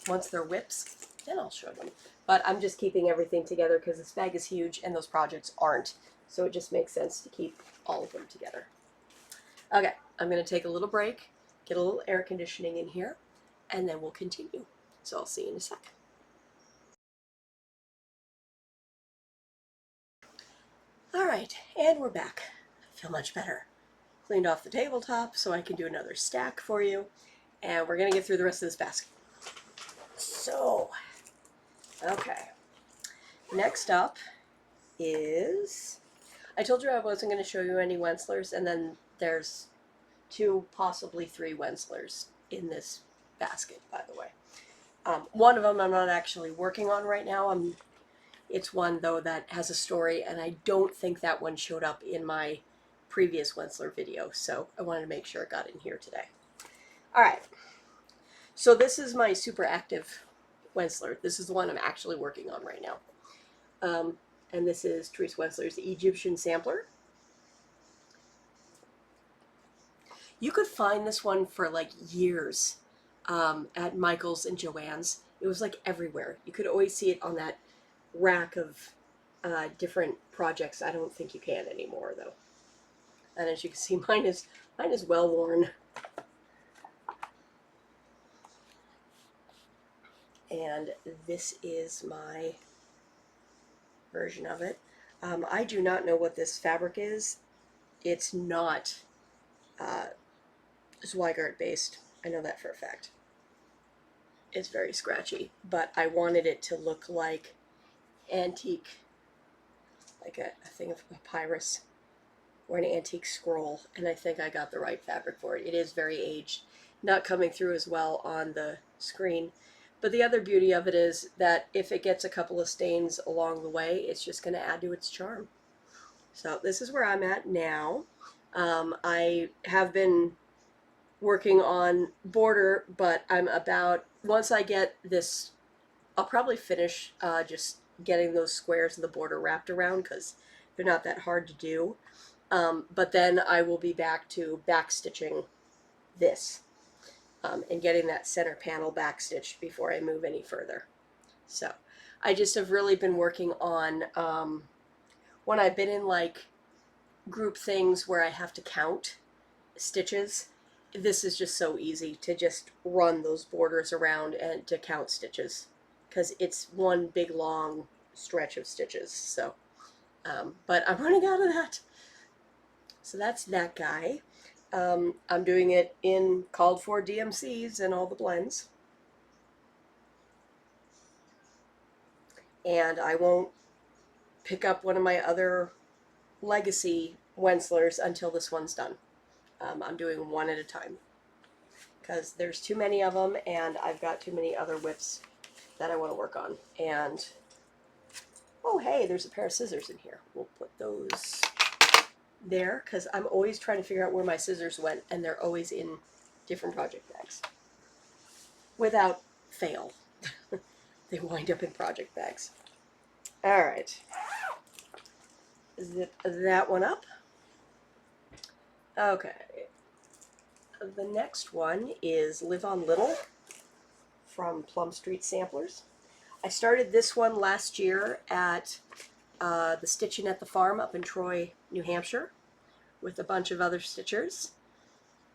Once they're WIPs, then I'll show them. But I'm just keeping everything together because this bag is huge and those projects aren't. So it just makes sense to keep all of them together. Okay, I'm going to take a little break, get a little air conditioning in here, and then we'll continue. So I'll see you in a sec. All right, and we're back. I feel much better. Cleaned off the tabletop so I can do another stack for you. And we're going to get through the rest of this basket. So, okay. Next up is, I told you I wasn't going to show you any Wenslers, and then there's 2, possibly 3 Wenslers in this basket, by the way. One of them I'm not actually working on right now. It's one, though, that has a story, and I don't think that one showed up in my previous Wensler video, so I wanted to make sure it got in here today. All right. So this is my super active Wensler. This is the one I'm actually working on right now. And this is Therese Wensler's Egyptian Sampler. You could find this one for like years at Michael's and Joann's. It was like everywhere. You could always see it on that rack of different projects. I don't think you can anymore though. And as you can see, mine is well worn. And this is my version of it. I do not know what this fabric is. It's not Zweigart based. I know that for a fact. It's very scratchy, but I wanted it to look like antique, like a thing of papyrus or an antique scroll, and I think I got the right fabric for it. It is very aged, not coming through as well on the screen. But the other beauty of it is that if it gets a couple of stains along the way, it's just going to add to its charm. So this is where I'm at now. I have been working on border, but I'm about, once I get this, I'll probably finish just getting those squares of the border wrapped around because they're not that hard to do. But then I will be back to back stitching this and getting that center panel back stitched before I move any further. So I just have really been working on when I've been in like group things where I have to count stitches. This is just so easy to just run those borders around and to count stitches because it's one big long stretch of stitches. So but I'm running out of that. So that's that guy. I'm doing it in called for DMCs and all the blends. And I won't pick up one of my other legacy Wenslers until this one's done. I'm doing one at a time because there's too many of them and I've got too many other WIPs that I want to work on. And oh hey, there's a pair of scissors in here. We'll put those there because I'm always trying to figure out where my scissors went, and they're always in different project bags. Without fail, they wind up in project bags. All right, zip that one up. Okay, the next one is Live on Little from Plum Street Samplers. I started this one last year at the Stitchin' at the Farm up in Troy, New Hampshire, with a bunch of other stitchers.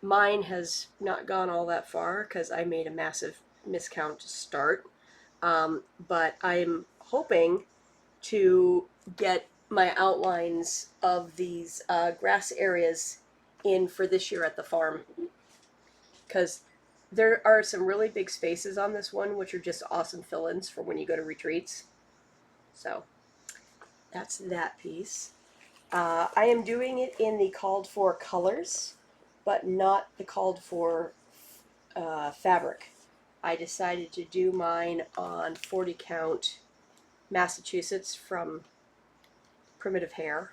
Mine has not gone all that far because I made a massive miscount to start, but I'm hoping to get my outlines of these grass areas in for this year at the farm, because there are some really big spaces on this one which are just awesome fill-ins for when you go to retreats. So that's that piece. I am doing it in the called for colors, but not the called for fabric. I decided to do mine on 40 count Massachusetts from Primitive Hair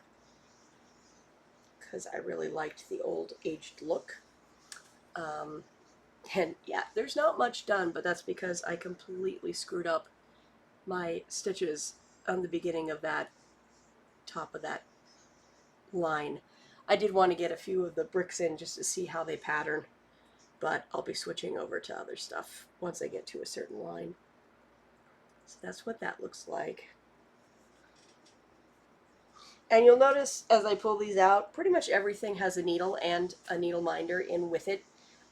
because I really liked the old aged look. And yeah, there's not much done, but that's because I completely screwed up my stitches on the beginning of that top of that line. I did want to get a few of the bricks in just to see how they pattern, but I'll be switching over to other stuff once I get to a certain line. So that's what that looks like. And you'll notice as I pull these out, pretty much everything has a needle and a needle minder in with it.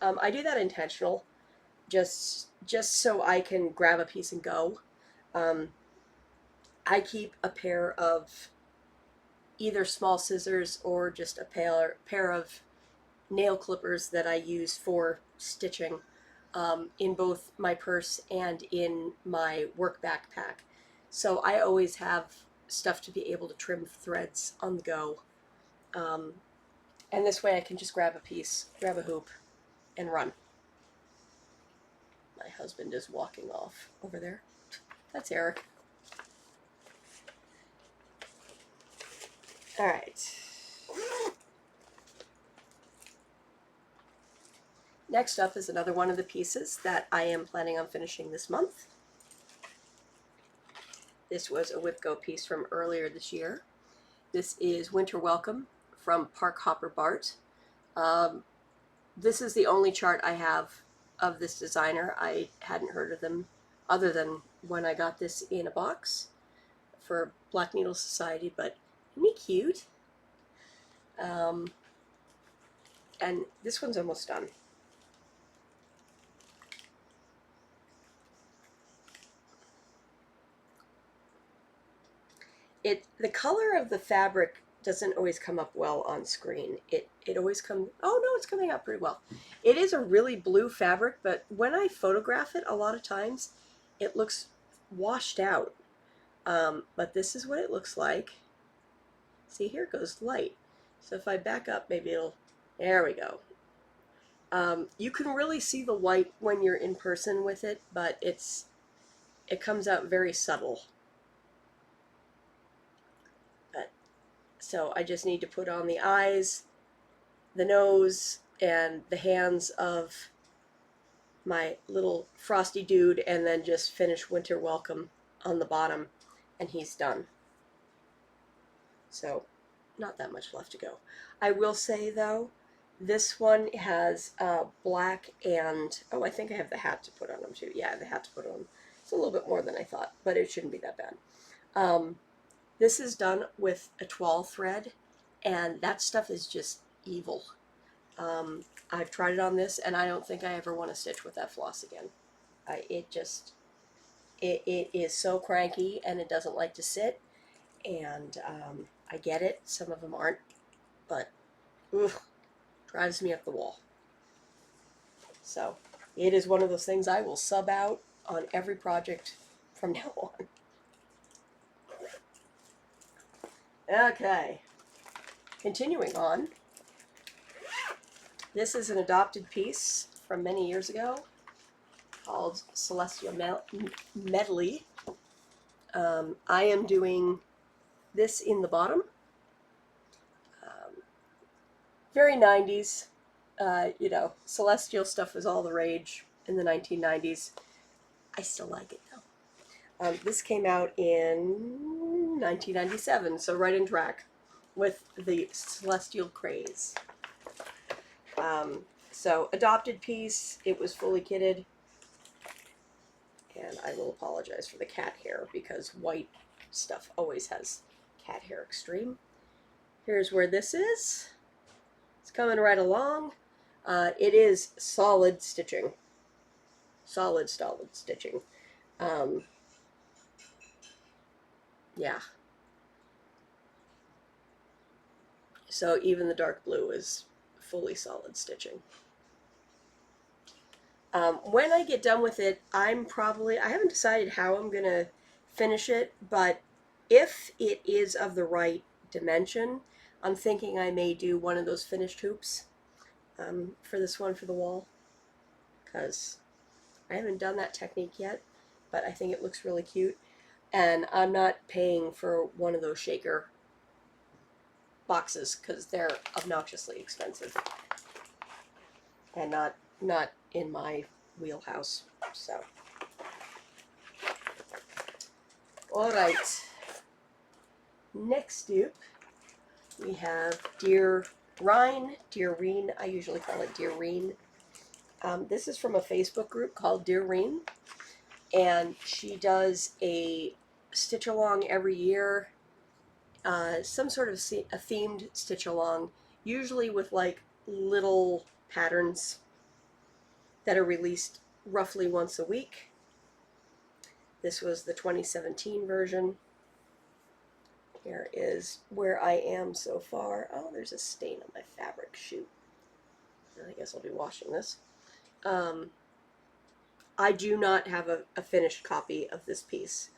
I do that intentional, just so I can grab a piece and go. I keep a pair of either small scissors or just a pair of nail clippers that I use for stitching in both my purse and in my work backpack. So I always have stuff to be able to trim threads on the go. And this way I can just grab a piece, grab a hoop, and run. My husband is walking off over there. That's Eric. All right. Next up is another one of the pieces that I am planning on finishing this month. This was a WIP Go piece from earlier this year. This is Winter Welcome from Park Hopper Bart. This is the only chart I have of this designer. I hadn't heard of them other than when I got this in a box for Black Needle Society, but isn't he cute? And this one's almost done. The color of the fabric doesn't always come up well on screen. It always comes, oh no, it's coming out pretty well. It is a really blue fabric, but when I photograph it, a lot of times it looks washed out. But this is what it looks like. See, here it goes light. So if I back up, maybe it'll, there we go. You can really see the white when you're in person with it, but it comes out very subtle. So I just need to put on the eyes, the nose, and the hands of my little frosty dude, and then just finish Winter Welcome on the bottom, and he's done. So not that much left to go. I will say though, this one has black and, oh, I think I have the hat to put on them too. Yeah, the hat to put on. It's a little bit more than I thought, but it shouldn't be that bad. This is done with a toile thread, and that stuff is just evil. I've tried it on this, and I don't think I ever want to stitch with that floss again. It is so cranky, and it doesn't like to sit, and I get it. Some of them aren't, but ugh, drives me up the wall. So it is one of those things I will sub out on every project from now on. Okay, continuing on. This is an adopted piece from many years ago called Celestial Medley. I am doing this in the bottom. Very 90s. You know, celestial stuff was all the rage in the 1990s. I still like it though. This came out in 1997, so right in track with the celestial craze. So adopted piece, it was fully kitted, and I will apologize for the cat hair because white stuff always has cat hair extreme. Here's where this is. It's coming right along. It is solid stitching. Solid stitching. Yeah. So even the dark blue is fully solid stitching. When I get done with it, I haven't decided how I'm going to finish it, but if it is of the right dimension, I'm thinking I may do one of those finished hoops for this one for the wall, because I haven't done that technique yet, but I think it looks really cute. And I'm not paying for one of those shaker boxes because they're obnoxiously expensive and not in my wheelhouse. So, all right. Next up, we have Dear Reen. I usually call it Dear Reen. This is from a Facebook group called Dear Reen. and she does a stitch along every year, some sort of a themed stitch along, usually with like little patterns that are released roughly once a week. This was the 2017 version. Here is where I am so far. Oh, there's a stain on my fabric. Shoot. I guess I'll be washing this. I do not have a finished copy of this piece,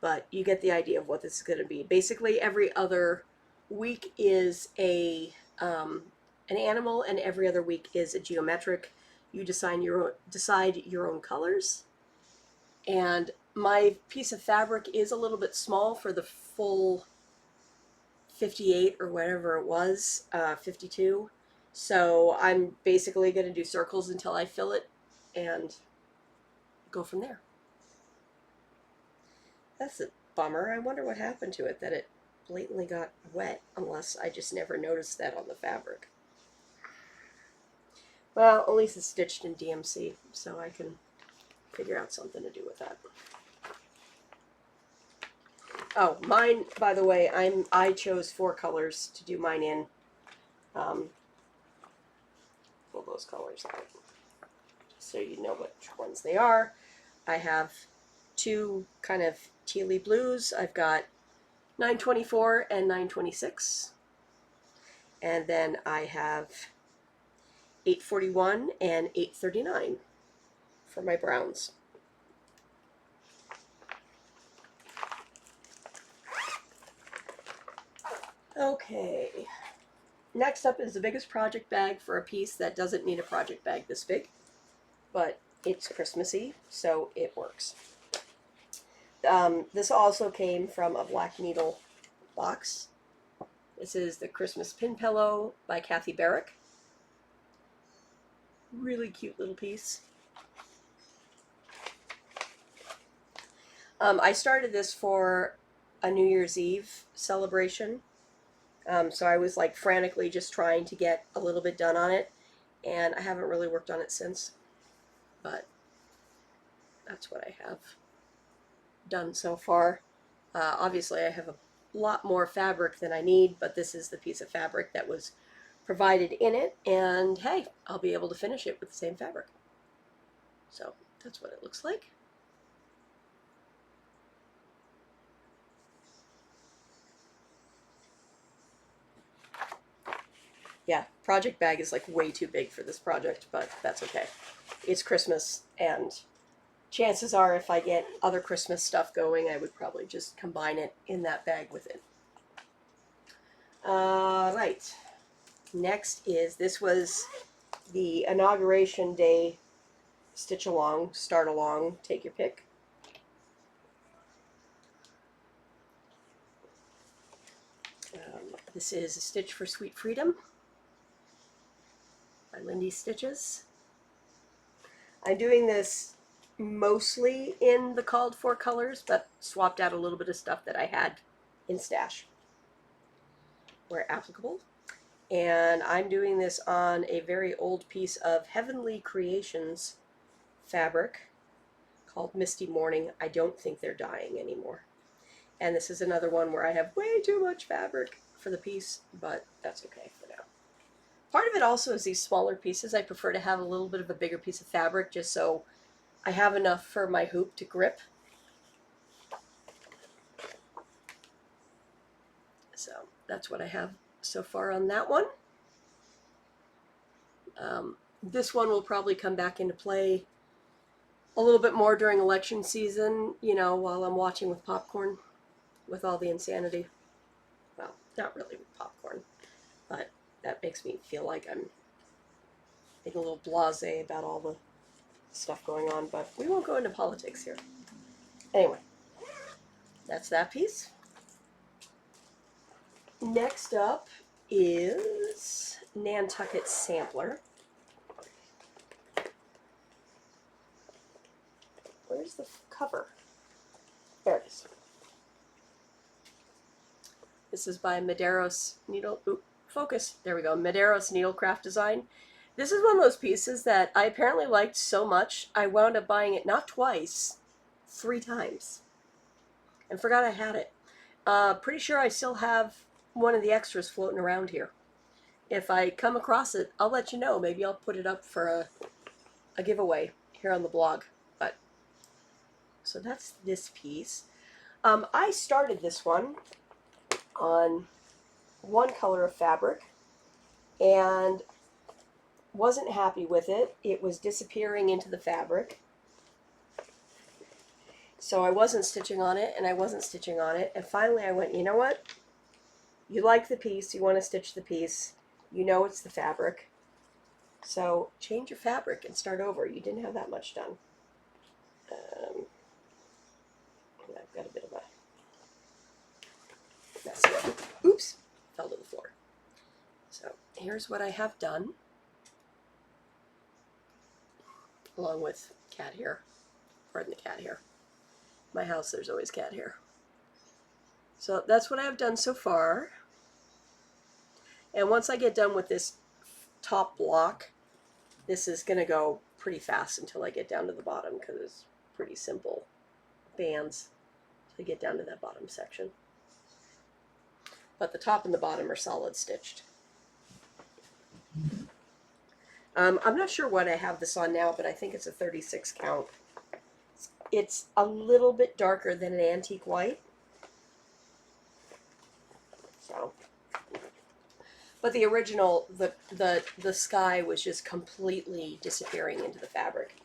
but you get the idea of what this is going to be. Basically, every other week is an animal, and every other week is a geometric. You decide your own colors, and my piece of fabric is a little bit small for the full 58 or whatever it was, 52. So I'm basically going to do circles until I fill it and go from there. That's a bummer. I wonder what happened to it, that it blatantly got wet, unless I just never noticed that on the fabric. Well, at least it's stitched in DMC, so I can figure out something to do with that. Oh, mine, by the way, I chose 4 colors to do mine in. Pull those colors out so you know which ones they are. I have 2 kind of tealy blues. I've got 924 and 926. And then I have 841 and 839 for my browns. Okay, next up is the biggest project bag for a piece that doesn't need a project bag this big, but it's Christmassy, so it works. This also came from a black needle box. This is the Christmas Pin Pillow by Kathy Barrick. Really cute little piece. I started this for a New Year's Eve celebration. So I was like frantically just trying to get a little bit done on it, and I haven't really worked on it since, but that's what I have done so far. Obviously I have a lot more fabric than I need, but this is the piece of fabric that was provided in it, and hey, I'll be able to finish it with the same fabric. So that's what it looks like. Yeah, project bag is like way too big for this project, but that's okay. It's Christmas, and chances are if I get other Christmas stuff going, I would probably just combine it in that bag with it. Right. Next is, this was the inauguration day stitch along, start along, take your pick. This is A Stitch for Sweet Freedom by Lindy Stitches. I'm doing this mostly in the called for colors, but swapped out a little bit of stuff that I had in stash where applicable. And I'm doing this on a very old piece of Heavenly Creations fabric called Misty Morning. I don't think they're dyeing anymore. And this is another one where I have way too much fabric for the piece, but that's okay for now. Part of it also is these smaller pieces. I prefer to have a little bit of a bigger piece of fabric just so I have enough for my hoop to grip. So that's what I have so far on that one. This one will probably come back into play a little bit more during election season, you know, while I'm watching with popcorn, with all the insanity. Well, not really with popcorn, but that makes me feel like I'm being a little blasé about all the stuff going on, but we won't go into politics here. Anyway, that's that piece. Next up is Nantucket Sampler. Where's the cover? There it is. This is by Medeiros Needle. Oop, focus. There we go. Medeiros Needlecraft Design. This is one of those pieces that I apparently liked so much, I wound up buying it not twice, 3 times and forgot I had it. Pretty sure I still have one of the extras floating around here. If I come across it, I'll let you know. Maybe I'll put it up for a giveaway here on the blog. But so that's this piece. I started this one on one color of fabric and wasn't happy with it. It was disappearing into the fabric. So I wasn't stitching on it, and I wasn't stitching on it. And finally I went, you know what? You like the piece, you want to stitch the piece, you know it's the fabric. So change your fabric and start over. You didn't have that much done. I've got a bit of a mess here. Oops, fell to the floor. So here's what I have done, along with cat hair. Pardon the cat hair. My house, there's always cat hair. So that's what I've done so far. And once I get done with this top block, this is going to go pretty fast until I get down to the bottom, because it's pretty simple bands to get down to that bottom section. But the top and the bottom are solid stitched. I'm not sure what I have this on now, but I think it's a 36 count. It's a little bit darker than an antique white. So, but the original, the sky was just completely disappearing into the fabric.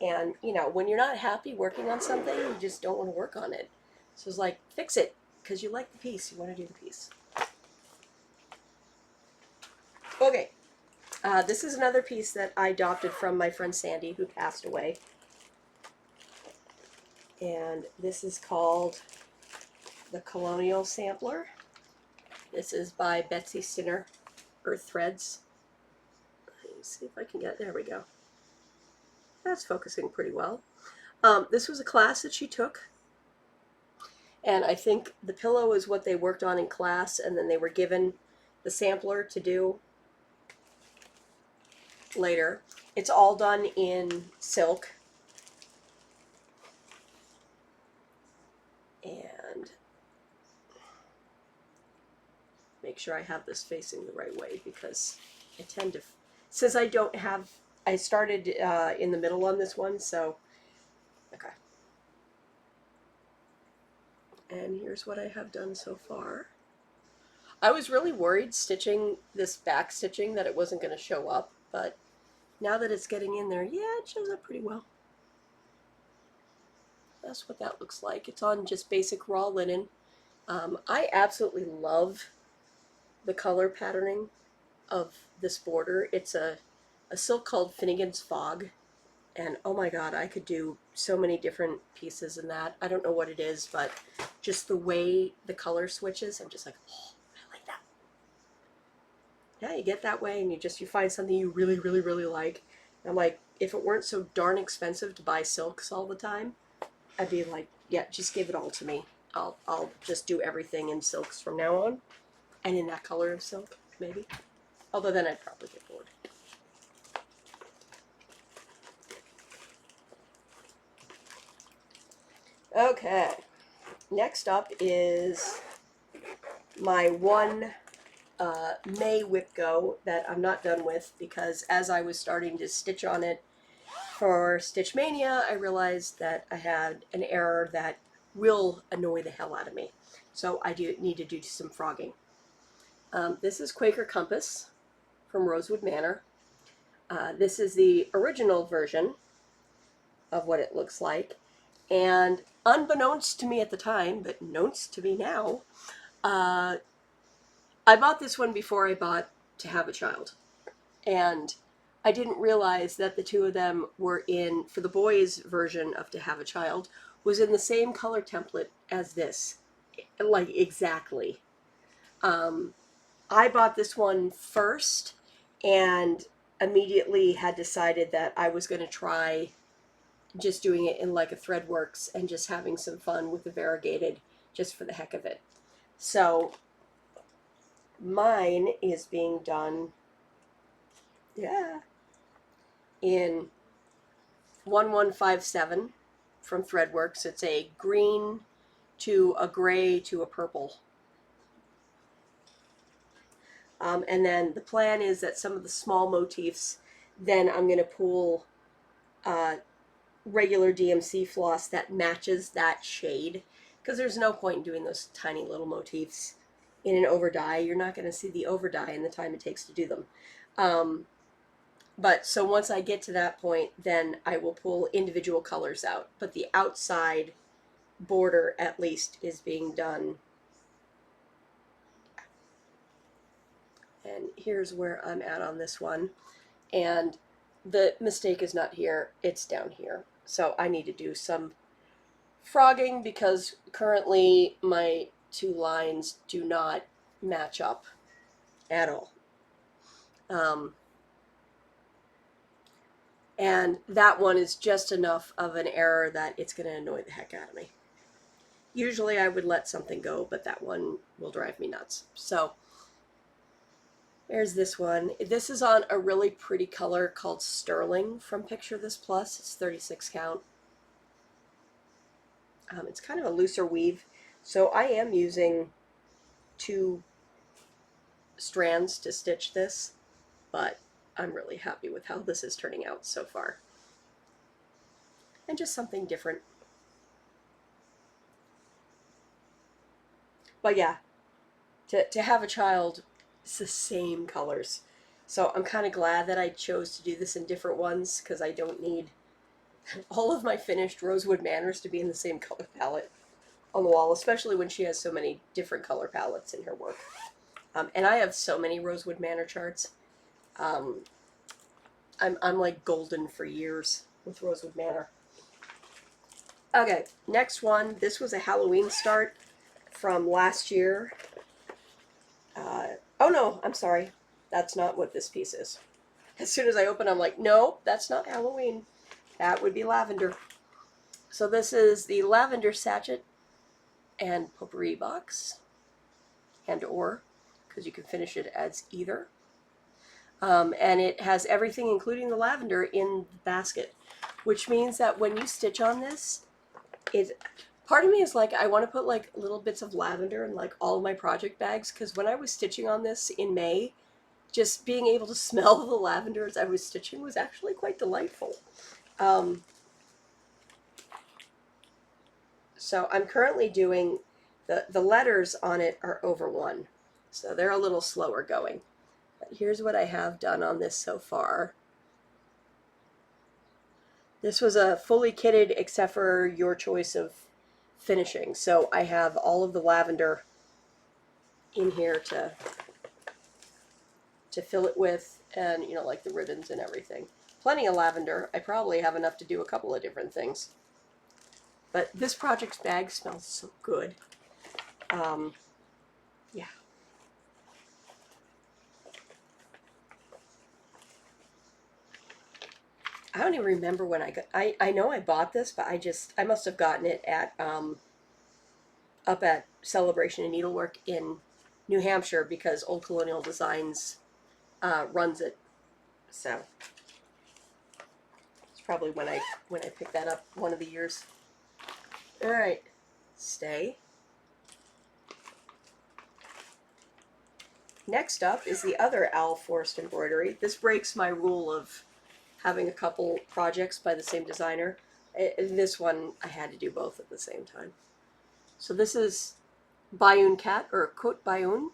And, you know, when you're not happy working on something, you just don't want to work on it. So it's like, fix it, because you like the piece. You want to do the piece. Okay. This is another piece that I adopted from my friend Sandy, who passed away. And this is called the Colonial Sampler. This is by Betsy Stinner, Earth Threads. Let me see if I can get, there we go. That's focusing pretty well. This was a class that she took. And I think the pillow is what they worked on in class, and then they were given the sampler to do later. It's all done in silk. And make sure I have this facing the right way, because I tend to, since I don't have, I started in the middle on this one, so, okay. And here's what I have done so far. I was really worried stitching this back stitching that it wasn't going to show up, but now that it's getting in there, yeah, it shows up pretty well. That's what that looks like. It's on just basic raw linen. I absolutely love the color patterning of this border. It's a silk called Finnegan's Fog, and oh my god, I could do so many different pieces in that. I don't know what it is, but just the way the color switches, I'm just like, oh, I like that. Yeah, you get that way and you find something you really, really, really like. And I'm like, if it weren't so darn expensive to buy silks all the time, I'd be like, yeah, just give it all to me. I'll just do everything in silks from now on, and in that color of silk, maybe. Although then I'd probably get bored. Okay, next up is my one May WIP Go that I'm not done with, because as I was starting to stitch on it for Stitch Mania, I realized that I had an error that will annoy the hell out of me. So I do need to do some frogging. This is Quaker Compass from Rosewood Manor. This is the original version of what it looks like. And unbeknownst to me at the time, but knownst to me now, I bought this one before I bought To Have a Child. And I didn't realize that the two of them were in, for the boys' version of To Have a Child, was in the same color template as this. Like, exactly. I bought this one first and immediately had decided that I was going to try just doing it in like a Threadworks and just having some fun with the variegated just for the heck of it. So mine is being done, yeah, in 1157 from Threadworks. It's a green to a gray to a purple. And then the plan is that some of the small motifs, then I'm going to pull regular DMC floss that matches that shade, because there's no point in doing those tiny little motifs in an over dye. You're not going to see the over dye in the time it takes to do them. But so once I get to that point, then I will pull individual colors out. But the outside border, at least, is being done. And here's where I'm at on this one. And the mistake is not here, it's down here. So I need to do some frogging because currently my two lines do not match up at all. And that one is just enough of an error that it's going to annoy the heck out of me. Usually I would let something go, but that one will drive me nuts. So there's this one. This is on a really pretty color called Sterling from Picture This Plus. It's 36 count. It's kind of a looser weave. So I am using 2 strands to stitch this, but I'm really happy with how this is turning out so far. And just something different. But yeah, to have a child, it's the same colors. So I'm kind of glad that I chose to do this in different ones, because I don't need all of my finished Rosewood Manors to be in the same color palette on the wall, especially when she has so many different color palettes in her work. And I have so many Rosewood Manor charts. I'm like golden for years with Rosewood Manor. Okay, next one. This was a Halloween start from last year. Oh no, I'm sorry. That's not what this piece is. As soon as I open, I'm like, no, that's not Halloween. That would be lavender. So this is the lavender sachet and potpourri box, and or, because you can finish it as either. And it has everything, including the lavender, in the basket, which means that when you stitch on this, part of me is like, I want to put like little bits of lavender in like all of my project bags, because when I was stitching on this in May, just being able to smell the lavender as I was stitching was actually quite delightful. So I'm currently doing, the letters on it are over 1, so they're a little slower going. But here's what I have done on this so far. This was a fully kitted except for your choice of finishing. So I have all of the lavender in here to fill it with, and you know, like the ribbons and everything. Plenty of lavender. I probably have enough to do a couple of different things. But this project's bag smells so good. Yeah. I don't even remember when I got. I know I bought this, but I must have gotten it at up at Celebration and Needlework in New Hampshire, because Old Colonial Designs runs it. So it's probably when I picked that up one of the years. All right, stay. Next up is the other Owl Forest embroidery. This breaks my rule of having a couple projects by the same designer. This one I had to do both at the same time. So this is Bayoun Cat, or Côte Bayoun.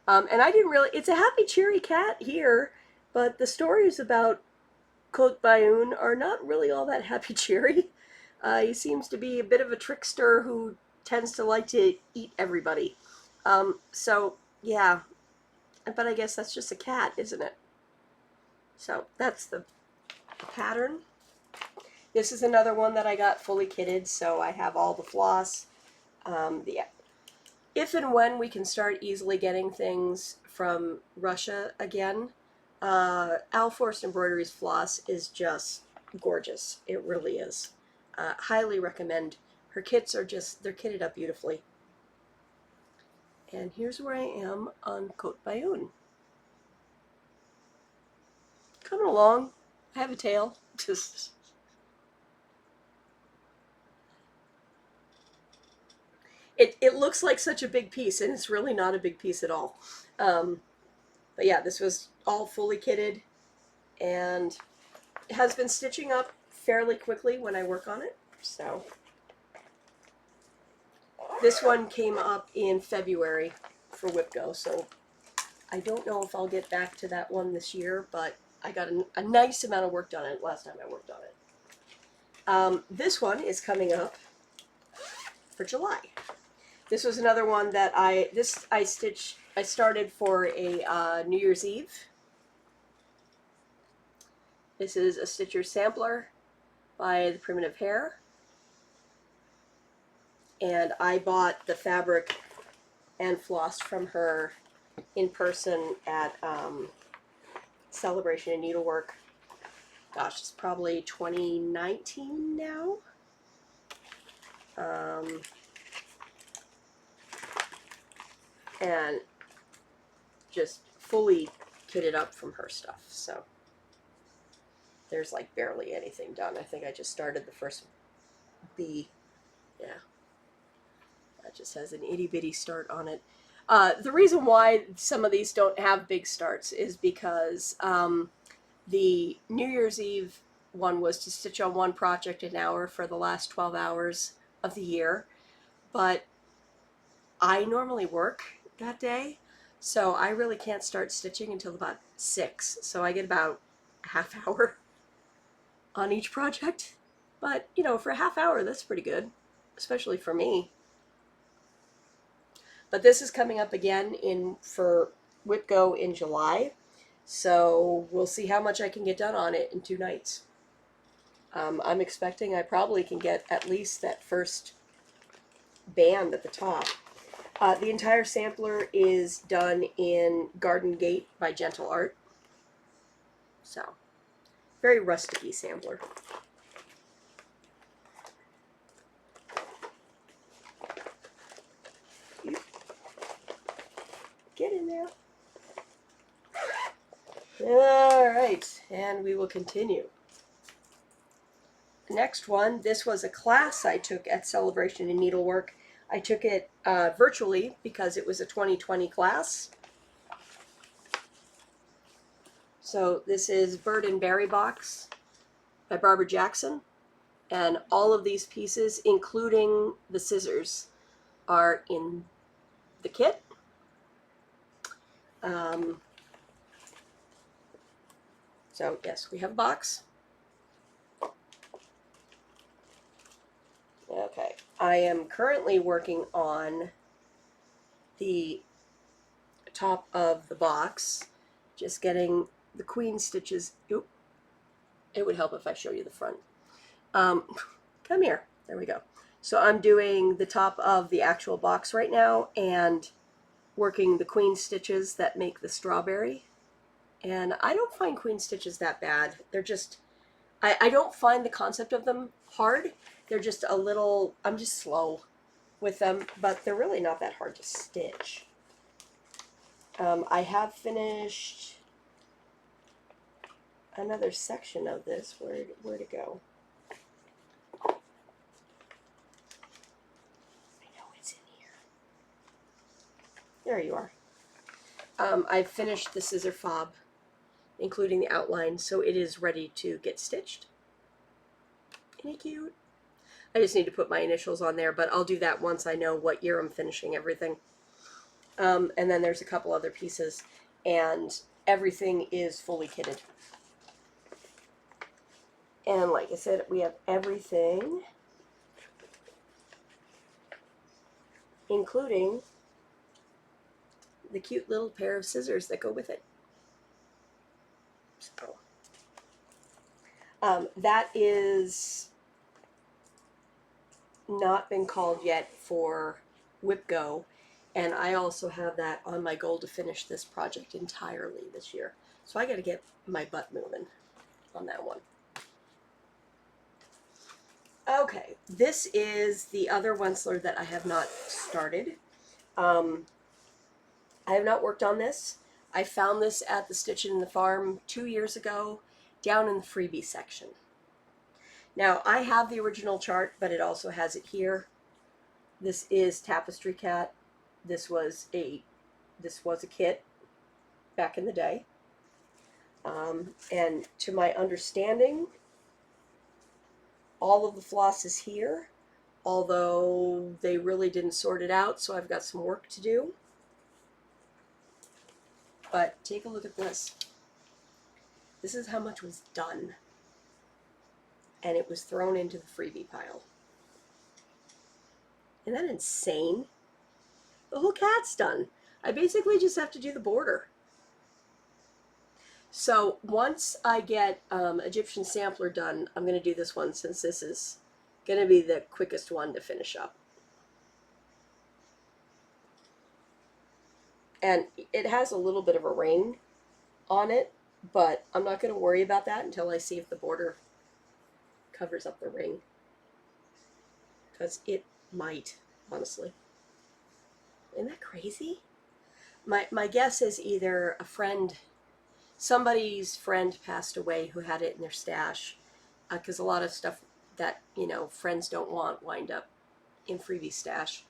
And I didn't really, it's a happy, cheery cat here, but the stories about Côte Bayoun are not really all that happy, cheery. He seems to be a bit of a trickster who tends to like to eat everybody. So, yeah. But I guess that's just a cat, isn't it? So, that's the pattern. This is another one that I got fully kitted, so I have all the floss. If and when we can start easily getting things from Russia again, Owl Forest Embroidery's floss is just gorgeous. It really is. Highly recommend. Her kits are just, they're kitted up beautifully. And here's where I am on Côte Bayoun. Coming along. I have a tail. it looks like such a big piece, and it's really not a big piece at all. But yeah, this was all fully kitted, and it has been stitching up fairly quickly when I work on it. So this one came up in February for WIP Go, so I don't know if I'll get back to that one this year, but I got a nice amount of work done on it last time I worked on it. This one is coming up for July. This was another one that I started for a New Year's Eve. This is a Stitcher sampler by The Primitive Hare. And I bought the fabric and flossed from her in person at Celebration and Needlework. Gosh, it's probably 2019 now. And just fully kitted up from her stuff. So there's like barely anything done. I think I just started the first bee. Yeah. That just has an itty bitty start on it. The reason why some of these don't have big starts is because the New Year's Eve one was to stitch on one project an hour for the last 12 hours of the year. But I normally work that day, so I really can't start stitching until about 6. So I get about a half hour on each project. But, you know, for a half hour, that's pretty good, especially for me. But this is coming up again for WIP Go in July, so we'll see how much I can get done on it in 2 nights. I'm expecting I probably can get at least that first band at the top. The entire sampler is done in Garden Gate by Gentle Art. So, very rustic-y sampler. Get in there. Alright, and we will continue. Next one, this was a class I took at Celebration in Needlework. I took it virtually because it was a 2020 class. So this is Bird and Berry Box by Barbara Jackson. And all of these pieces, including the scissors, are in the kit. So yes, we have a box. Okay, I am currently working on the top of the box, just getting the queen stitches. Oop. It would help if I show you the front. Come here. There we go. So I'm doing the top of the actual box right now and working the queen stitches that make the strawberry. And I don't find queen stitches that bad. They're just, I don't find the concept of them hard. They're just a little, I'm just slow with them, but they're really not that hard to stitch. I have finished another section of this. Where to go? I know it's in here. There you are. I've finished the scissor fob, including the outline, so it is ready to get stitched. Isn't it cute? I just need to put my initials on there, but I'll do that once I know what year I'm finishing everything. And then there's a couple other pieces, and everything is fully kitted. And like I said, we have everything, including the cute little pair of scissors that go with it. So, that is not been called yet for WIP Go, and I also have that on my goal to finish this project entirely this year. So I got to get my butt moving on that one. Okay, this is the other Wentzler that I have not started. I have not worked on this. I found this at the Stitchin' in the Farm 2 years ago, down in the freebie section. Now, I have the original chart, but it also has it here. This is Tapestry Cat. This was a kit back in the day. And to my understanding, all of the floss is here, although they really didn't sort it out, so I've got some work to do. But take a look at this. This is how much was done. And it was thrown into the freebie pile. Isn't that insane? The whole cat's done. I basically just have to do the border. So once I get Egyptian Sampler done, I'm going to do this one since this is going to be the quickest one to finish up. And it has a little bit of a ring on it, but I'm not going to worry about that until I see if the border covers up the ring. Because it might, honestly. Isn't that crazy? My guess is either a friend, somebody's friend passed away who had it in their stash, because a lot of stuff that, you know, friends don't want wind up in freebie stash,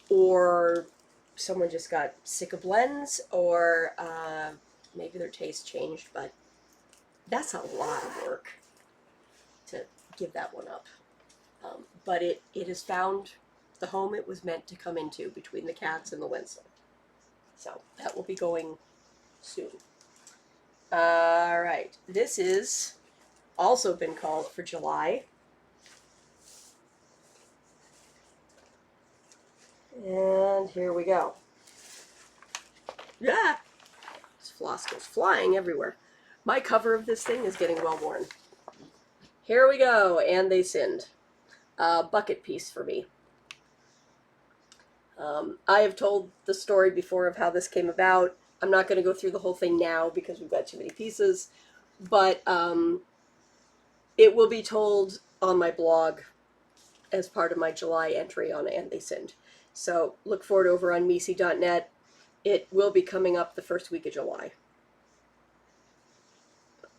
or someone just got sick of blends, or maybe their taste changed, but that's a lot of work to give that one up. But it has found the home it was meant to come into between the cats and the Winslow. So that will be going soon. All right, this is also been called for July. And here we go. Yeah, this floss goes flying everywhere. My cover of this thing is getting well worn. Here we go, and they sinned. Bucket piece for me. I have told the story before of how this came about. I'm not going to go through the whole thing now because we've got too many pieces, but it will be told on my blog as part of my July entry on And They Sinned. So look for it over on Misi.net. It will be coming up the first week of July.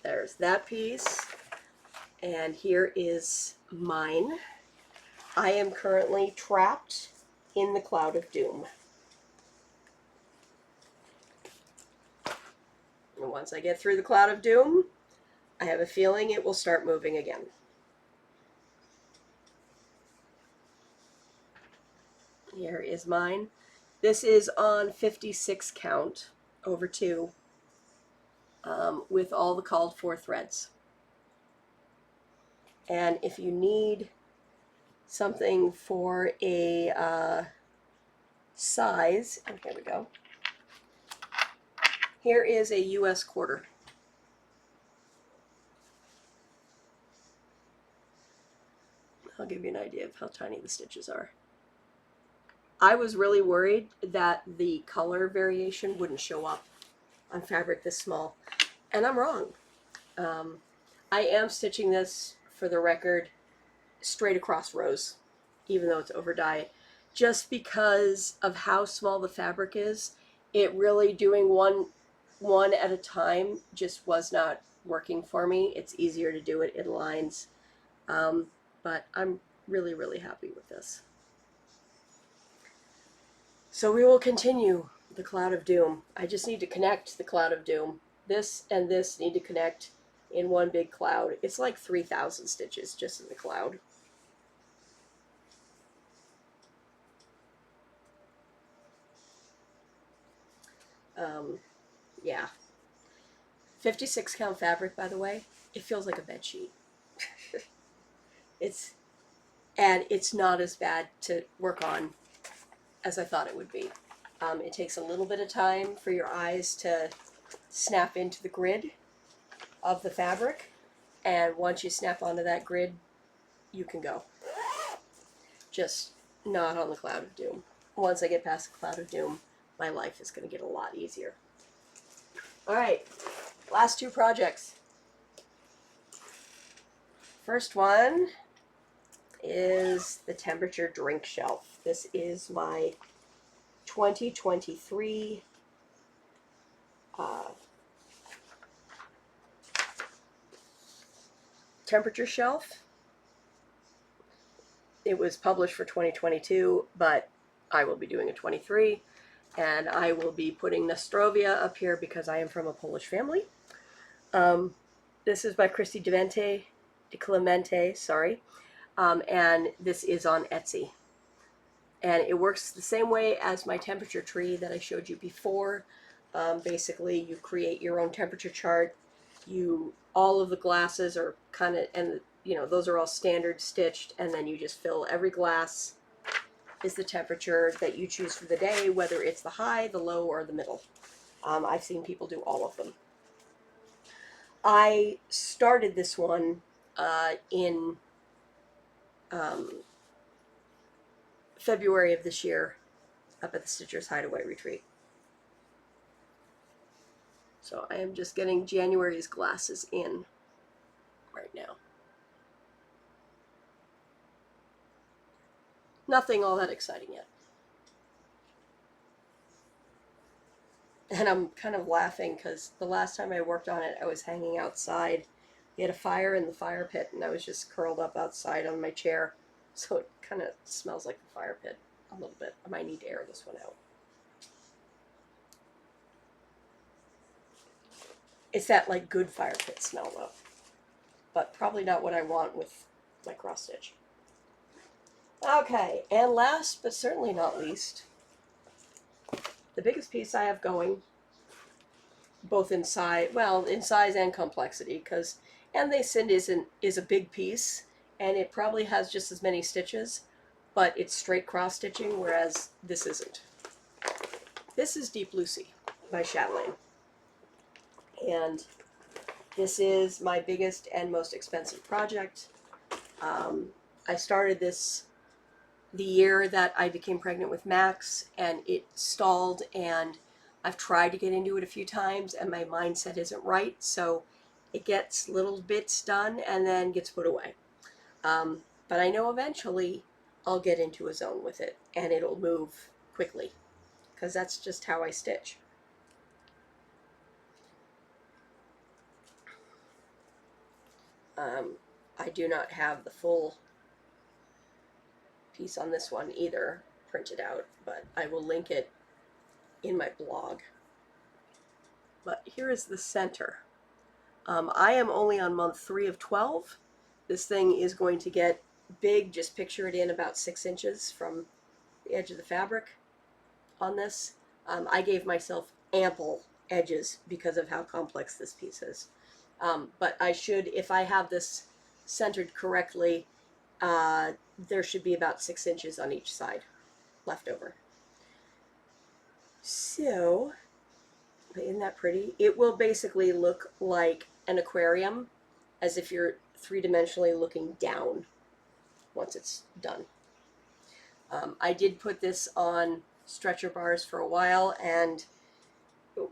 There's that piece. And here is mine. I am currently trapped in the Cloud of Doom. And once I get through the Cloud of Doom, I have a feeling it will start moving again. Here is mine. This is on 56 count over 2 with all the called for threads. And if you need something for a size, and here we go. Here is a US quarter. I'll give you an idea of how tiny the stitches are. I was really worried that the color variation wouldn't show up on fabric this small, and I'm wrong. I am stitching this, for the record, straight across rows, even though it's over dye, just because of how small the fabric is. It really doing one at a time just was not working for me. It's easier to do it in lines, but I'm really, really happy with this. So we will continue the Cloud of Doom. I just need to connect the Cloud of Doom. This and this need to connect in one big cloud. It's like 3,000 stitches just in the cloud. Yeah. 56 count fabric, by the way. It feels like a bed sheet. It's not as bad to work on as I thought it would be. It takes a little bit of time for your eyes to snap into the grid of the fabric, and once you snap onto that grid, you can go. Just not on the Cloud of Doom. Once I get past the Cloud of Doom, my life is going to get a lot easier. Alright, last 2 projects. First one is the temperature drink shelf. This is my 2023 temperature shelf. It was published for 2022, but I will be doing a 23, and I will be putting Nostrovia up here because I am from a Polish family. This is by Christy Clemente, sorry, and this is on Etsy. And it works the same way as my temperature tree that I showed you before. Basically, you create your own temperature chart. All of the glasses are kind of, and those are all standard stitched, and then you just fill every glass is the temperature that you choose for the day, whether it's the high, the low, or the middle. I've seen people do all of them. I started this one in February of this year up at the Stitchers Hideaway Retreat. So I am just getting January's glasses in right now. Nothing all that exciting yet. And I'm kind of laughing because the last time I worked on it, I was hanging outside. We had a fire in the fire pit, and I was just curled up outside on my chair. So it kind of smells like the fire pit a little bit. I might need to air this one out. It's that like good fire pit smell though, but probably not what I want with my cross stitch. Okay, and last but certainly not least, the biggest piece I have going, both in size, and complexity, and they Cind is a big piece, and it probably has just as many stitches, but it's straight cross stitching, whereas this isn't. This is Deep Blue Sea by Chatelaine, and this is my biggest and most expensive project. I started this the year that I became pregnant with Max, and it stalled, and I've tried to get into it a few times, and my mindset isn't right, so it gets little bits done and then gets put away. But I know eventually I'll get into a zone with it, and it'll move quickly, because that's just how I stitch. I do not have the full piece on this one either printed out, but I will link it in my blog. But here is the center. I am only on month 3 of 12. This thing is going to get big. Just picture it in about 6 inches from the edge of the fabric on this. I gave myself ample edges because of how complex this piece is. But I should, if I have this centered correctly, there should be about 6 inches on each side left over. So, isn't that pretty? It will basically look like an aquarium, as if you're three-dimensionally looking down once it's done. I did put this on stretcher bars for a while and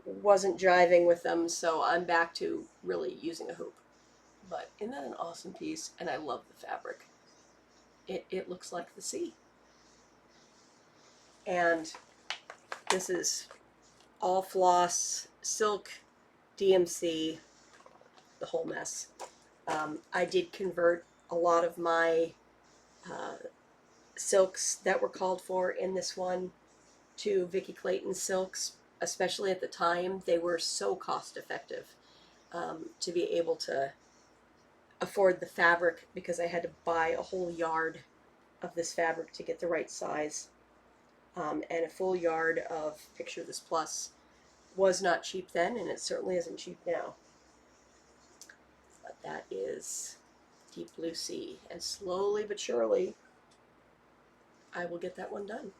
wasn't jiving with them, so I'm back to really using a hoop. But isn't that an awesome piece? And I love the fabric. It looks like the sea. And this is all floss, silk, DMC, the whole mess. I did convert a lot of my silks that were called for in this one to Vicki Clayton silks, especially at the time. They were so cost effective to be able to afford the fabric, because I had to buy a whole yard of this fabric to get the right size, and a full yard of Picture This Plus was not cheap then, and it certainly isn't cheap now. But that is Deep Blue Sea, and slowly but surely I will get that one done.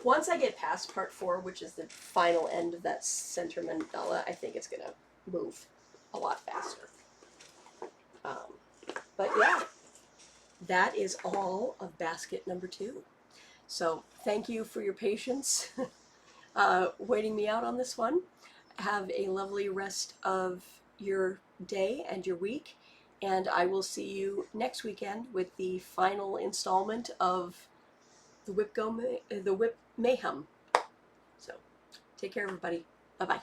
Once I get past part 4, which is the final end of that center mandala, I think it's going to move a lot faster. But yeah, that is all of basket number 2. So thank you for your patience waiting me out on this one. Have a lovely rest of your day and your week, and I will see you next weekend with the final installment of the WIP Mayhem. So take care, everybody. Bye-bye.